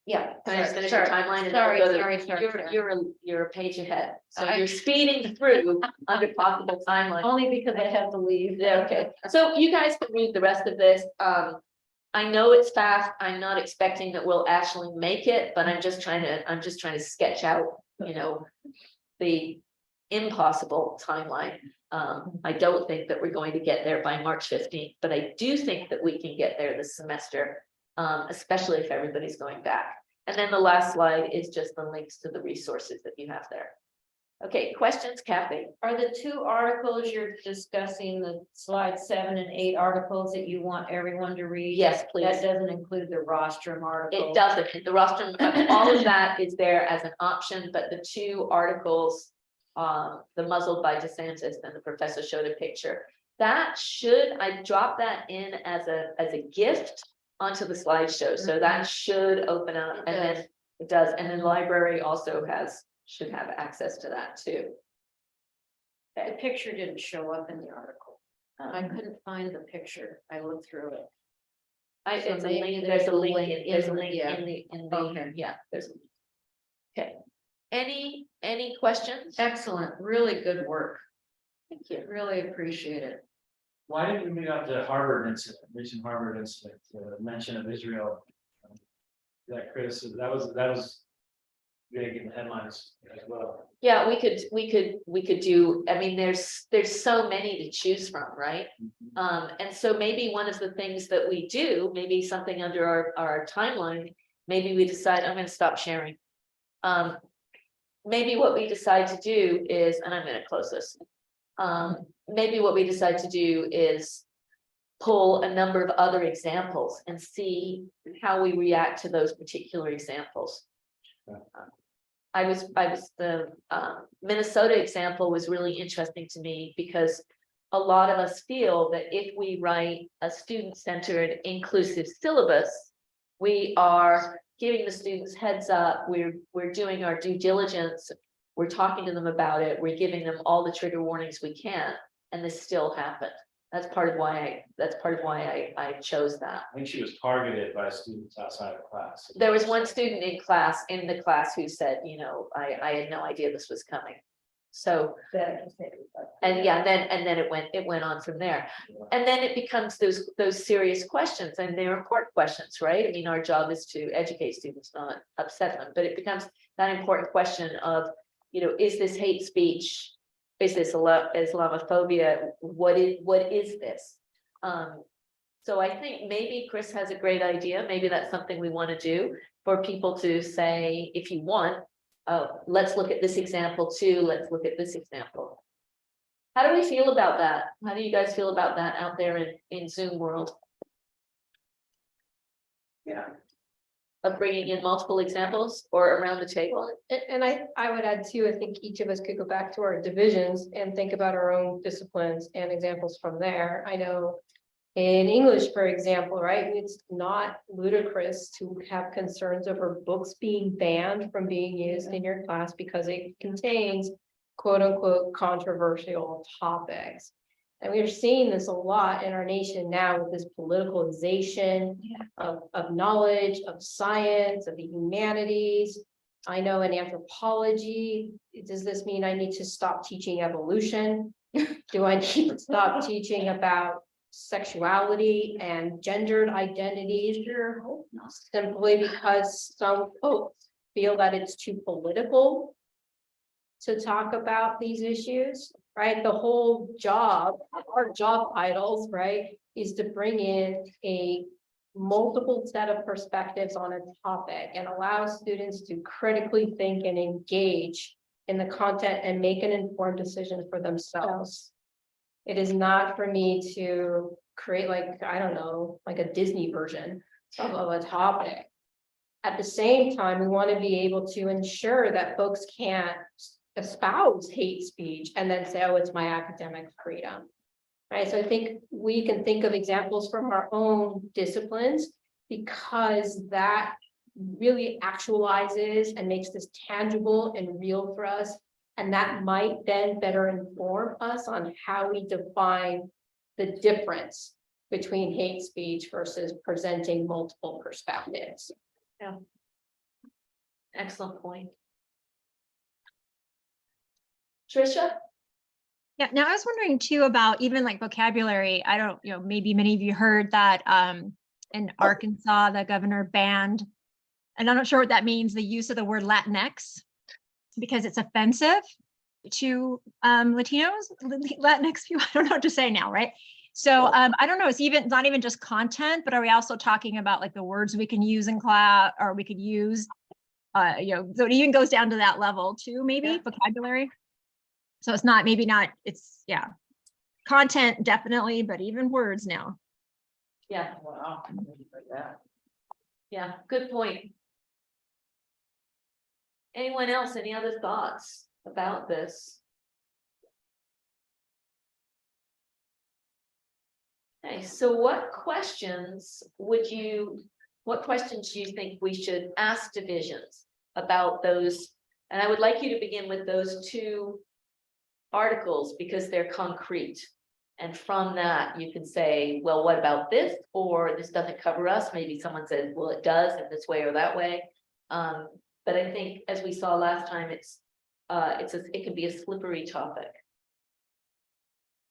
just finish the timeline? And then we'll go to- You're a page ahead, so you're speeding through under possible timeline. Only because I have to leave. Yeah, okay, so you guys can read the rest of this. I know it's fast. I'm not expecting that we'll actually make it, but I'm just trying to sketch out, you know, the impossible timeline. I don't think that we're going to get there by March 15th, but I do think that we can get there this semester, especially if everybody's going back. And then the last slide is just the links to the resources that you have there. Okay, questions, Kathy? Are the 2 articles you're discussing, the slide 7 and 8 articles that you want everyone to read? Yes, please. That doesn't include the rostrum article. It doesn't. The rostrum, all of that is there as an option, but the 2 articles, the muzzled by DeSantis and the professor showed a picture. That I dropped that in as a gift onto the slideshow. So that should open up, and then it does. And then library also should have access to that too. The picture didn't show up in the article. I couldn't find the picture. I looked through it. It's a link, there's a link, there's a link yeah. in the, Okay. yeah, there's. Okay, Any questions? Excellent, really good work. Thank you. Really appreciate it. Why didn't we bring up the Harvard incident, recent Harvard incident, mention of Israel? That criticism, that was big in the headlines as well. Yeah, we could do, I mean, there's so many to choose from, right? And so maybe one of the things that we do, maybe something under our timeline, maybe we decide, I'm gonna stop sharing. Maybe what we decide to do is, and I'm gonna close this. Maybe what we decide to do is pull a number of other examples and see how we react to those particular examples. The Minnesota example was really interesting to me because a lot of us feel that if we write a student-centered inclusive syllabus, we are giving the students heads up, we're doing our due diligence, we're talking to them about it, we're giving them all the trigger warnings we can, and this still happened. That's part of why I chose that. I think she was targeted by students outside of class. There was one student in the class who said, you know, I had no idea this was coming. So, and yeah, then it went on from there. And then it becomes those serious questions, and they're important questions, right? I mean, our job is to educate students, not upset them, but it becomes that important question of, you know, is this hate speech? Is this Islamophobia? What is this? So I think maybe Chris has a great idea. Maybe that's something we want to do for people to say, if you want, let's look at this example too. Let's look at this example. How do we feel about that? How do you guys feel about that out there in Zoom world? Yeah. Of bringing in multiple examples or around the table? And I would add too, I think each of us could go back to our divisions and think about our own disciplines and examples from there. I know in English, for example, right, it's not ludicrous to have concerns over books being banned from being used in your class because it contains quote unquote controversial topics. And we're seeing this a lot in our nation now with this politicalization of knowledge, of science, of the humanities. I know in anthropology, does this mean I need to stop teaching evolution? Do I need to stop teaching about sexuality and gendered identities? Simply because some folks feel that it's too political to talk about these issues, right? The whole job, our job titles, right, is to bring in a multiple set of perspectives on a topic and allow students to critically think and engage in the content and make an informed decision for themselves. It is not for me to create like, I don't know, like a Disney version of a topic. At the same time, we want to be able to ensure that folks can't espouse hate speech and then say, oh, it's my academic freedom. Right. So I think we can think of examples from our own disciplines because that really actualizes and makes this tangible and real for us. And that might then better inform us on how we define the difference between hate speech versus presenting multiple perspectives. Yeah. Excellent point. Trisha? Yeah, now I was wondering too about even like vocabulary. I don't, you know, maybe many of you heard that in Arkansas, the governor banned, and I'm not sure what that means, the use of the word Latinx, because it's offensive to Latinos, Latinx people. I don't know what to say now, right? So I don't know, it's not even just content, but are we also talking about like the words we can use in class, or we could use, you know, so it even goes down to that level too, maybe vocabulary. So it's not, maybe not, it's, yeah, content definitely, but even words now. Yeah. Wow. Yeah, good point. Anyone else, any other thoughts about this? Okay, so what questions do you think we should ask divisions about those? And I would like you to begin with those two articles because they're concrete. And from that, you can say, well, what about this? Or this doesn't cover us. Maybe someone says, well, it does in this way or that way. But I think, as we saw last time, it can be a slippery topic.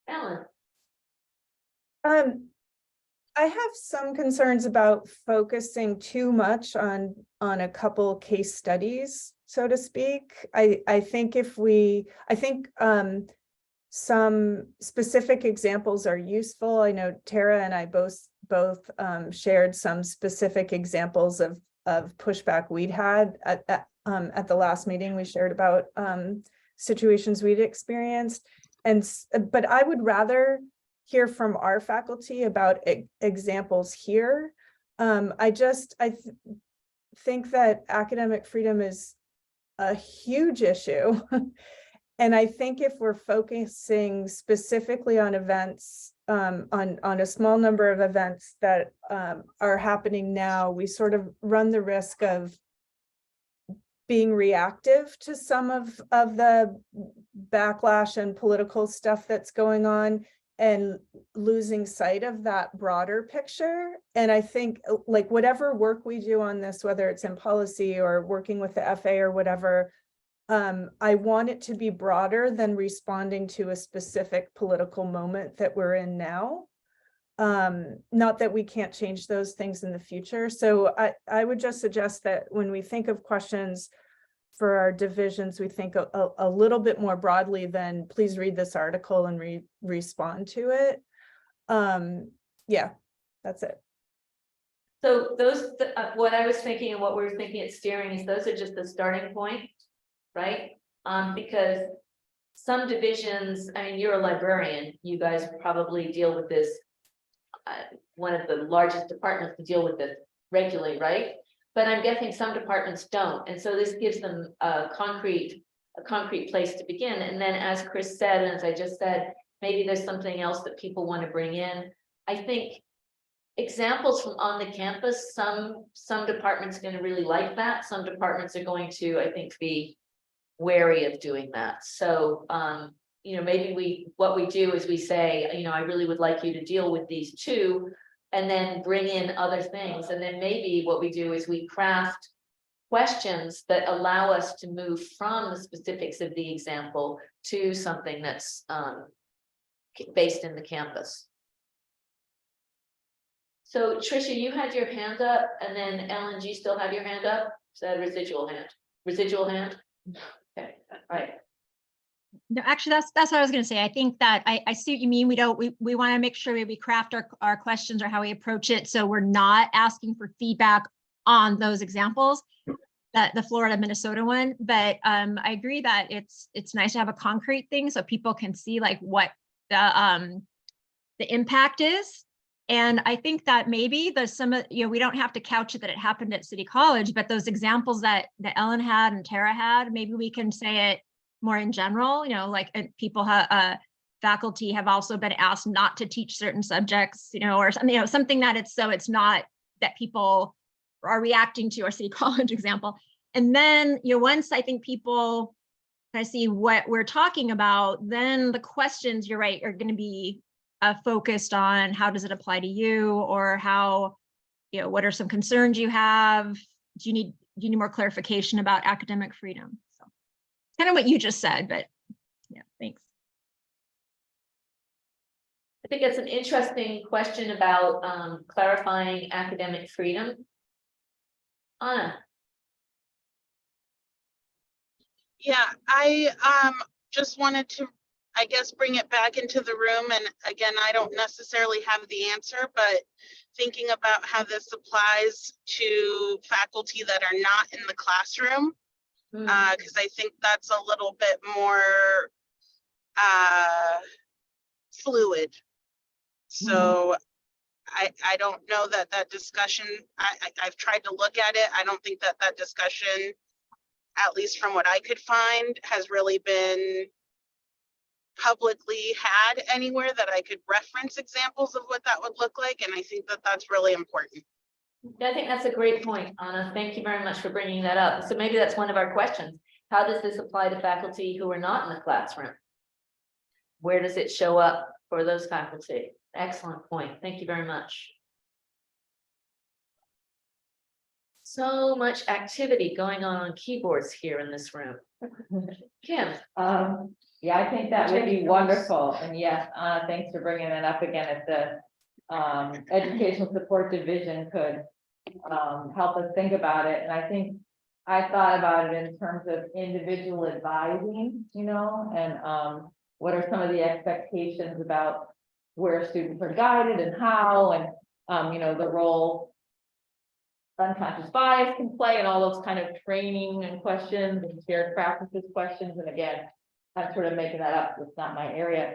Ellen? I have some concerns about focusing too much on a couple case studies, so to speak. I think some specific examples are useful. I know Tara and I both shared some specific examples of pushback we'd had at the last meeting. We shared about situations we'd experienced, but I would rather hear from our faculty about examples here. I think that academic freedom is a huge issue. And I think if we're focusing specifically on events, on a small number of events that are happening now, we sort of run the risk of being reactive to some of the backlash and political stuff that's going on, and losing sight of that broader picture. And I think, like, whatever work we do on this, whether it's in policy or working with the FA or whatever, I want it to be broader than responding to a specific political moment that we're in now. Not that we can't change those things in the future. So I would just suggest that when we think of questions for our divisions, we think a little bit more broadly than please read this article and respond to it. Yeah, that's it. So those, what I was thinking and what we're thinking at steering is those are just the starting point, right? Because some divisions, I mean, you're a librarian, you guys probably deal with this, one of the largest departments to deal with this regularly, right? But I'm guessing some departments don't, and so this gives them a concrete place to begin. And then, as Chris said, and as I just said, maybe there's something else that people want to bring in. I think examples from on the campus, some departments are going to really like that. Some departments are going to, I think, be wary of doing that. So, you know, maybe what we do is we say, you know, I really would like you to deal with these two, and then bring in other things. And then maybe what we do is we craft questions that allow us to move from the specifics of the example to something that's based in the campus. So Tricia, you had your hand up, and then Ellen, do you still have your hand up? Is that a residual hand? Residual hand? Okay, all right. No, actually, that's what I was going to say. I think that I see what you mean. We want to make sure we craft our questions or how we approach it, so we're not asking for feedback on those examples, that the Florida, Minnesota one. But I agree that it's nice to have a concrete thing so people can see like what the impact is. And I think that maybe there's we don't have to couch it that it happened at City College, but those examples that Ellen had and Tara had, maybe we can say it more in general, like faculty have also been asked not to teach certain subjects, or something, something that it's not that people are reacting to our City College example. And then, once I think people kind of see what we're talking about, then the questions, you're right, are going to be focused on how does it apply to you, or how, what are some concerns you have? Do you need more clarification about academic freedom? So kind of what you just said, but yeah, thanks. I think it's an interesting question about clarifying academic freedom. Anna. Yeah, I just wanted to, I guess, bring it back into the room. And again, I don't necessarily have the answer, but thinking about how this applies to faculty that are not in the classroom, because I think that's a little bit more fluid. So I don't know that discussion, I've tried to look at it. I don't think that discussion, at least from what I could find, has really been publicly had anywhere that I could reference examples of what that would look like. And I think that that's really important. I think that's a great point, Anna. Thank you very much for bringing that up. So maybe that's one of our questions. How does this apply to faculty who are not in the classroom? Where does it show up for those faculty? Excellent point. Thank you very much. so much activity going on keyboards here in this room. Kim, Yeah, I think that would be wonderful. And yes, thanks for bringing that up again. If the Educational Support Division could help us think about it. And I think I thought about it in terms of individual advising, you know, and what are some of the expectations about where students are guided and how, and you know, the role unconscious bias can play and all those kind of training and questions and shared practices questions. And again, I'm sort of making that up. It's not my area.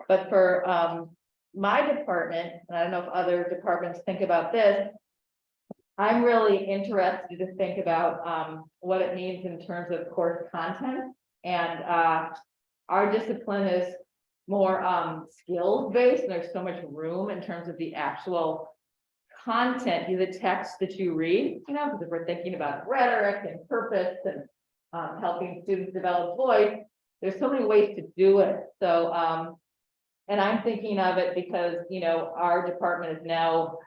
But for my department, and I don't know if other departments think about this, I'm really interested to think about what it means in terms of course content. And our discipline is more skills based, and there's so much room in terms of the actual content, the text that you read, you know, because if we're thinking about rhetoric and purpose and helping students develop voice, there's so many ways to do it. So and I'm thinking of it because, you know, our department is now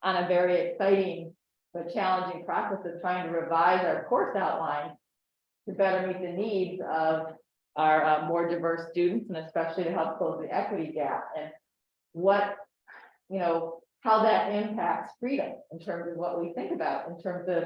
on a very exciting but challenging process of trying to revise our course outline to better meet the needs of our more diverse students, and especially to help close the equity gap, and what, you know, how that impacts freedom in terms of what we think about in terms of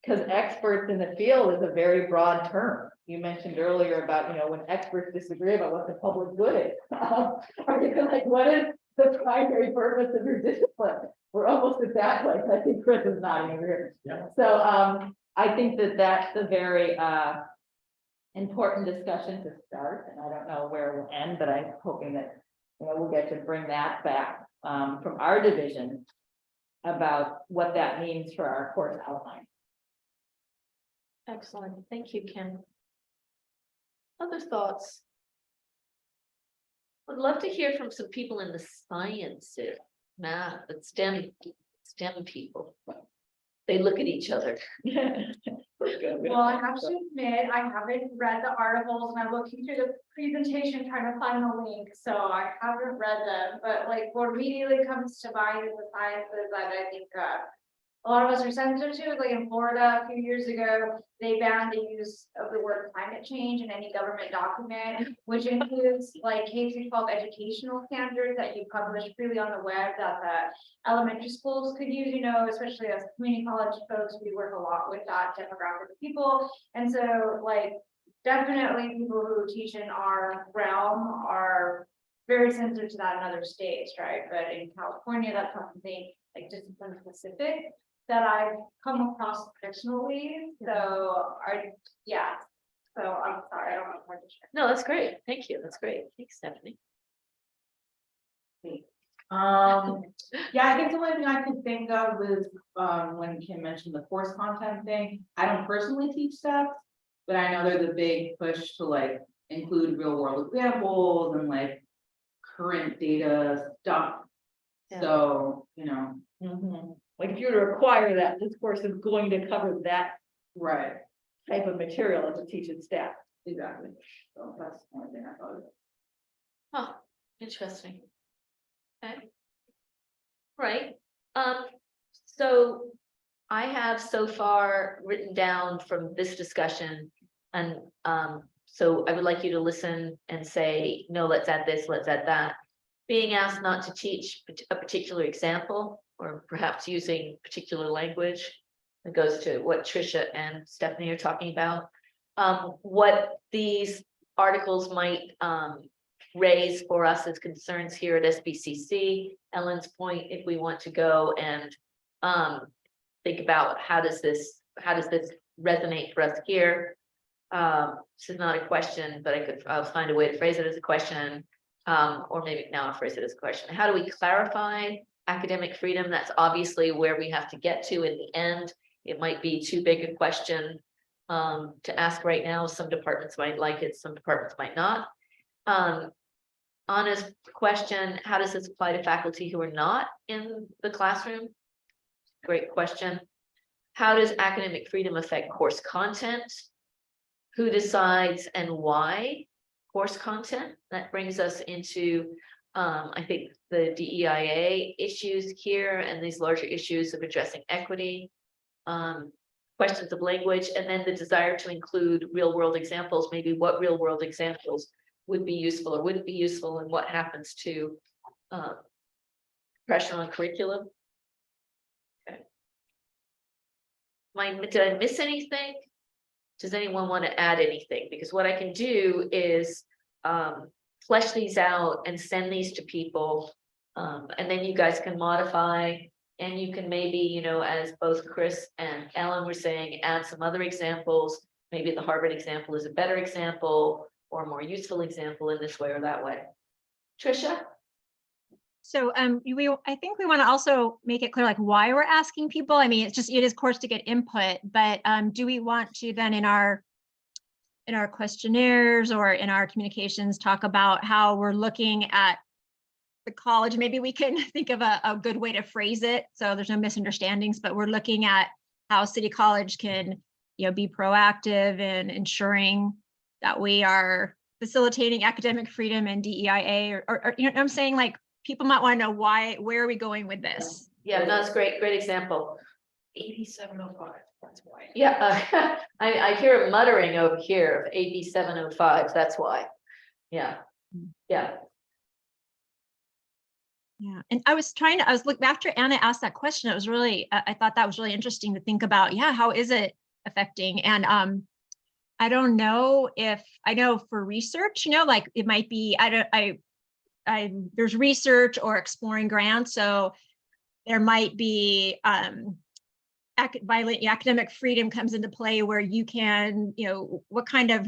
because experts in the field is a very broad term. You mentioned earlier about, you know, when experts disagree about what the public good is. Are you like, what is the primary purpose of your discipline? We're almost at that place. I think Chris is nodding over here. Yeah. So I think that that's a very important discussion to start, and I don't know where it will end, but I'm hoping that, you know, we'll get to bring that back from our division about what that means for our course outline. excellent. Thank you, Kim. Other thoughts? Would love to hear from some people in the sciences, math, and STEM people. They look at each other. Well, I have to admit, I haven't read the articles, and I'm looking through the presentation trying to find the link, so I haven't read them, but like what immediately comes to mind is the sciences that I think a lot of us are sensitive to, like in Florida a few years ago, they banned the use of the word climate change in any government document, which includes like K-12 educational standards that you publish freely on the web that the elementary schools could use, you know, especially as community college folks, we work a lot with that demographic of people. And so like definitely people who teach in our realm are very sensitive to that in other states, right? But in California, that's not something like discipline specific that I've come across personally. So yeah. So I'm sorry, I don't know how to share. No, that's great. Thank you. That's great. Thanks, Stephanie. Yeah, I think the only thing I could think of is when Kim mentioned the course content thing. I don't personally teach stats, but I know there's a big push to like include real world examples and like current data stuff. Yeah. So, you know. Like if you were to require that, this course is going to cover that Right. type of material as a teaching staff. Exactly. So that's the only thing I thought of. Huh, interesting. Okay. Right, so I have so far written down from this discussion, and so I would like you to listen and say, no, let's add this, let's add that. Being asked not to teach a particular example, or perhaps using particular language, that goes to what Tricia and Stephanie are talking about. What these articles might raise for us as concerns here at SBCC. Ellen's point, if we want to go and think about how does this resonate for us here. This is not a question, but I'll find a way to phrase it as a question, or maybe now I'll phrase it as a question. How do we clarify academic freedom? That's obviously where we have to get to in the end. It might be too big a question to ask right now. Some departments might like it, some departments might not. Honest question, how does this apply to faculty who are not in the classroom? Great question. How does academic freedom affect course content? Who decides and why course content? That brings us into I think the DEIA issues here and these larger issues of addressing equity. Questions of language, and then the desire to include real world examples, maybe what real world examples would be useful or wouldn't be useful, and what happens to pressure on curriculum. Okay. Did I miss anything? Does anyone want to add anything? Because what I can do is flesh these out and send these to people. And then you guys can modify, and you can maybe, you know, as both Chris and Ellen were saying, add some other examples. Maybe the Harvard example is a better example or a more useful example in this way or that way. Trisha? So I think we want to also make it clear like why we're asking people. I mean, it is of course to get input, but do we want to then in our questionnaires or in our communications talk about how we're looking at the college? Maybe we can think of a good way to phrase it so there's no misunderstandings, but we're looking at how City College can, you know, be proactive in ensuring that we are facilitating academic freedom and DEIA or you know what I'm saying? Like people might want to know where are we going with this? Yeah, that's great example. 8705, that's why. Yeah, I hear a muttering over here of AB 705, that's why. Yeah, yeah. Yeah, and I was looking after Anna asked that question, it was really, I thought that was really interesting to think about, yeah, how is it affecting? And I don't know if, I know for research, you know, like it might be, there's research or exploring grants, so there might be academic freedom comes into play where you can, you know, what kind of,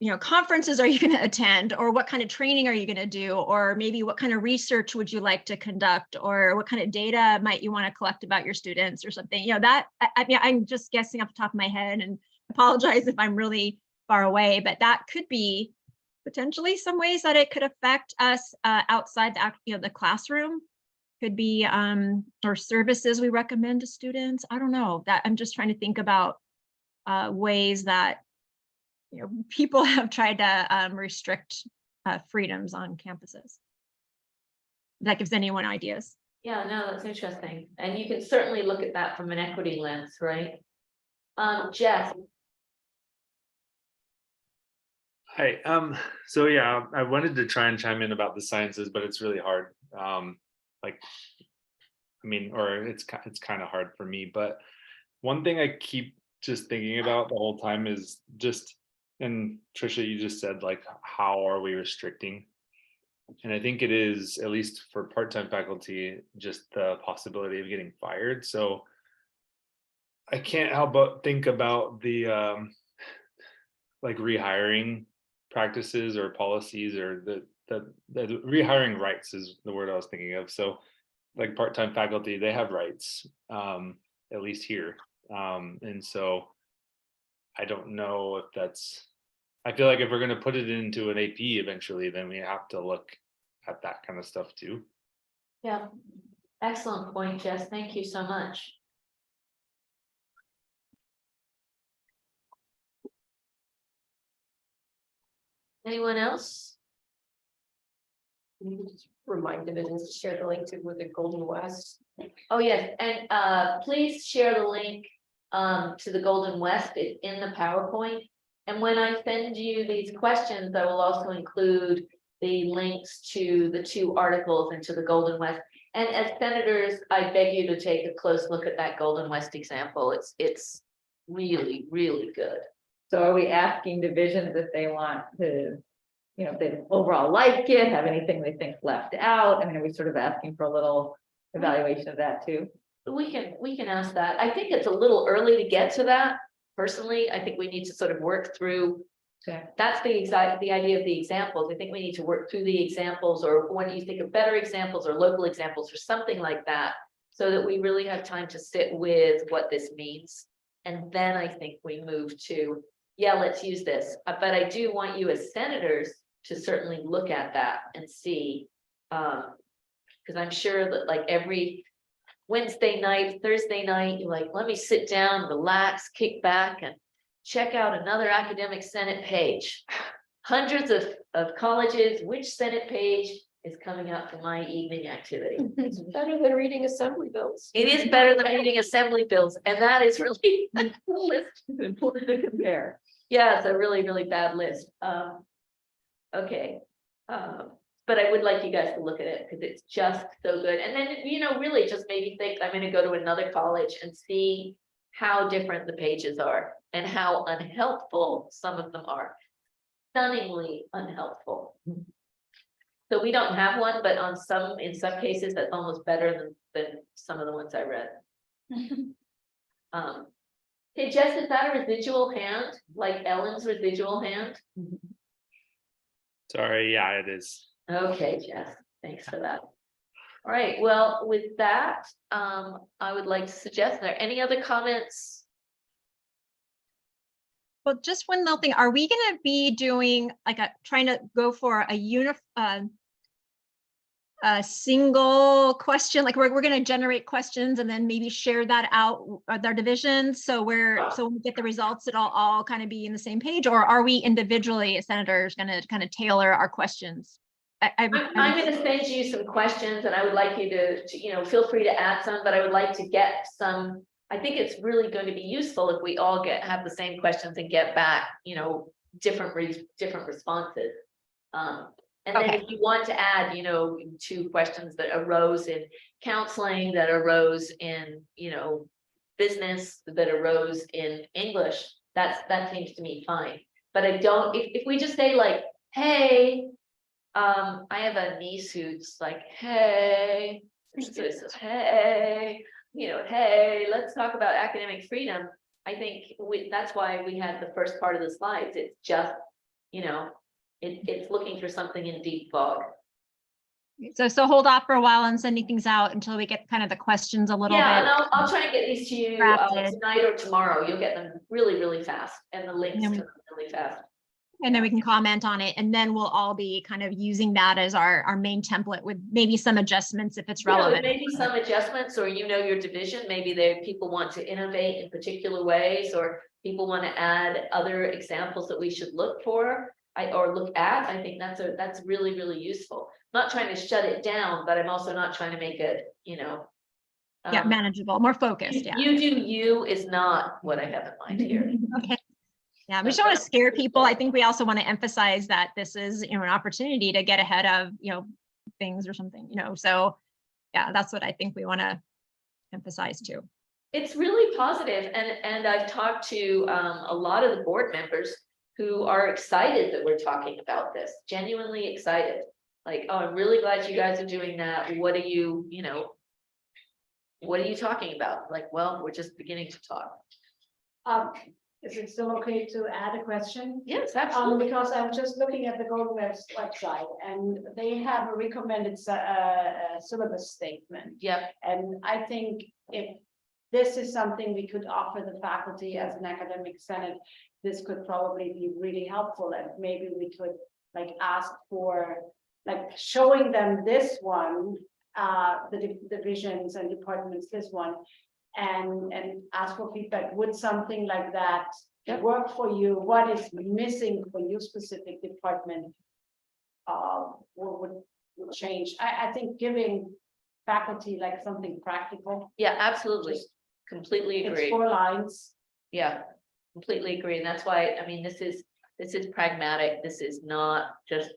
you know, conferences are you going to attend, or what kind of training are you going to do, or maybe what kind of research would you like to conduct, or what kind of data might you want to collect about your students or something, you know, that I mean, I'm just guessing off the top of my head and apologize if I'm really far away, but that could be potentially some ways that it could affect us outside the classroom. Could be or services we recommend to students. I don't know, that I'm just trying to think about ways that, you know, people have tried to restrict freedoms on campuses. That gives anyone ideas. Yeah, no, that's interesting. And you can certainly look at that from an equity lens, right? Jeff. Hi, so yeah, I wanted to try and chime in about the sciences, but it's really hard. Like, I mean, or it's kind of hard for me, but one thing I keep just thinking about the whole time is just, and Trisha, you just said like, how are we restricting? And I think it is, at least for part-time faculty, just the possibility of getting fired. So I can't help but think about the like rehiring practices or policies, or the rehiring rights is the word I was thinking of. So like part-time faculty, they have rights, at least here. And so I don't know if that's, I feel like if we're going to put it into an AP eventually, then we have to look at that kind of stuff too. Yeah, excellent point, Jess. Thank you so much. Anyone else? You just remind divisions to share the link to with the Golden West. Oh, yes, and please share the link to the Golden West. It's in the PowerPoint. And when I send you these questions, I will also include the links to the 2 articles and to the Golden West. And as senators, I beg you to take a close look at that Golden West example. It's really, really good. So are we asking divisions if they want to, you know, if they overall like it, have anything they think left out? I mean, are we sort of asking for a little evaluation of that too? We can ask that. I think it's a little early to get to that. Personally, I think we need to sort of work through. Okay. That's the idea of the examples. I think we need to work through the examples, or when you think of better examples or local examples or something like that, so that we really have time to sit with what this means. And then I think we move to, yeah, let's use this. But I do want you as senators to certainly look at that and see, because I'm sure that like every Wednesday night, Thursday night, you're like, let me sit down, relax, kick back and check out another academic Senate page. Hundreds of colleges, which Senate page is coming up for my evening activity. It's better than reading assembly bills. It is better than reading assembly bills, and that is really a list important to compare. Yeah, it's a really, really bad list. Okay. But I would like you guys to look at it because it's just so good. And then, really just made me think I'm gonna go to another college and see how different the pages are and how unhelpful some of them are. Stunningly unhelpful. So we don't have one, but in some cases, that's almost better than some of the ones I read. Hey, Jess, is that a residual hand, like Ellen's residual hand? Sorry, yeah, it is. Okay, Jess, thanks for that. All right, well, with that, I would like to suggest, are there any other comments? Well, just one little thing. Are we gonna be doing like trying to go for a single question? Like we're gonna generate questions and then maybe share that out with our divisions. So when we get the results, it'll all kind of be in the same page, or are we individually as senators gonna kind of tailor our questions? I'm going to send you some questions and I would like you to feel free to add some, but I would like to get some. I think it's really going to be useful if we all have the same questions and get back, different responses. And then if you want to add, 2 questions that arose in counseling, that arose in, business, that arose in English, that seems to me fine. But I don't, if we just say like, hey, I have a niece who's like, hey, so hey, hey, let's talk about academic freedom. I think that's why we had the first part of the slides. It's just, it's looking for something in deep fog. So hold off for a while and sending things out until we get kind of the questions a little bit. Yeah, and I'll try and get these to you tonight or tomorrow. You'll get them really, really fast, and the links to them really fast. And then we can comment on it, and then we'll all be kind of using that as our main template with maybe some adjustments if it's relevant. Maybe some adjustments, or your division, maybe people want to innovate in particular ways, or people want to add other examples that we should look for or look at. I think that's really, really useful. I'm not trying to shut it down, but I'm also not trying to make it, manageable, more focused. Yeah. You is not what I have in mind here. Okay. Yeah, we just don't want to scare people. I think we also want to emphasize that this is, an opportunity to get ahead of, things or something, so yeah, that's what I think we want to emphasize too. It's really positive, and I've talked to a lot of the board members who are excited that we're talking about this, genuinely excited. Like, oh, I'm really glad you guys are doing that. What are you, what are you talking about? Like, well, we're just beginning to talk. Is it still okay to add a question? Yes, absolutely. Because I'm just looking at the Golden Web's website and they have a recommended syllabus statement. Yep. And I think if this is something we could offer the faculty as an academic senate, this could probably be really helpful, and maybe we could ask for showing them this one, the divisions and departments, this one, and ask for feedback. Would something like that work for you? What is missing for your specific department? Would change. I think giving faculty something practical. Yeah, absolutely. Completely agree. It's 4 lines. Yeah, completely agree. And that's why, I mean, this is pragmatic. This is not just,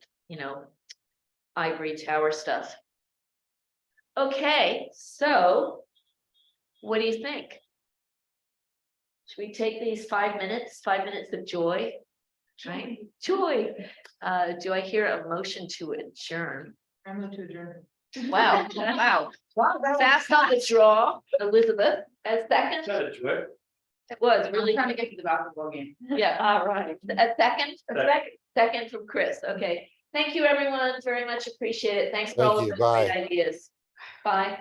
ivory tower stuff. Okay, so what do you think? Should we take these 5 minutes of joy? Right? Joy. Do I hear a motion to adjourn? I move to adjourn. Wow, wow. Fast on the draw, Elizabeth, as second. It was really. I'm trying to get to the basketball game. Yeah, all right. A second from Chris. Okay. Thank you, everyone. Very much appreciate it. Thanks for all of the great ideas. Bye.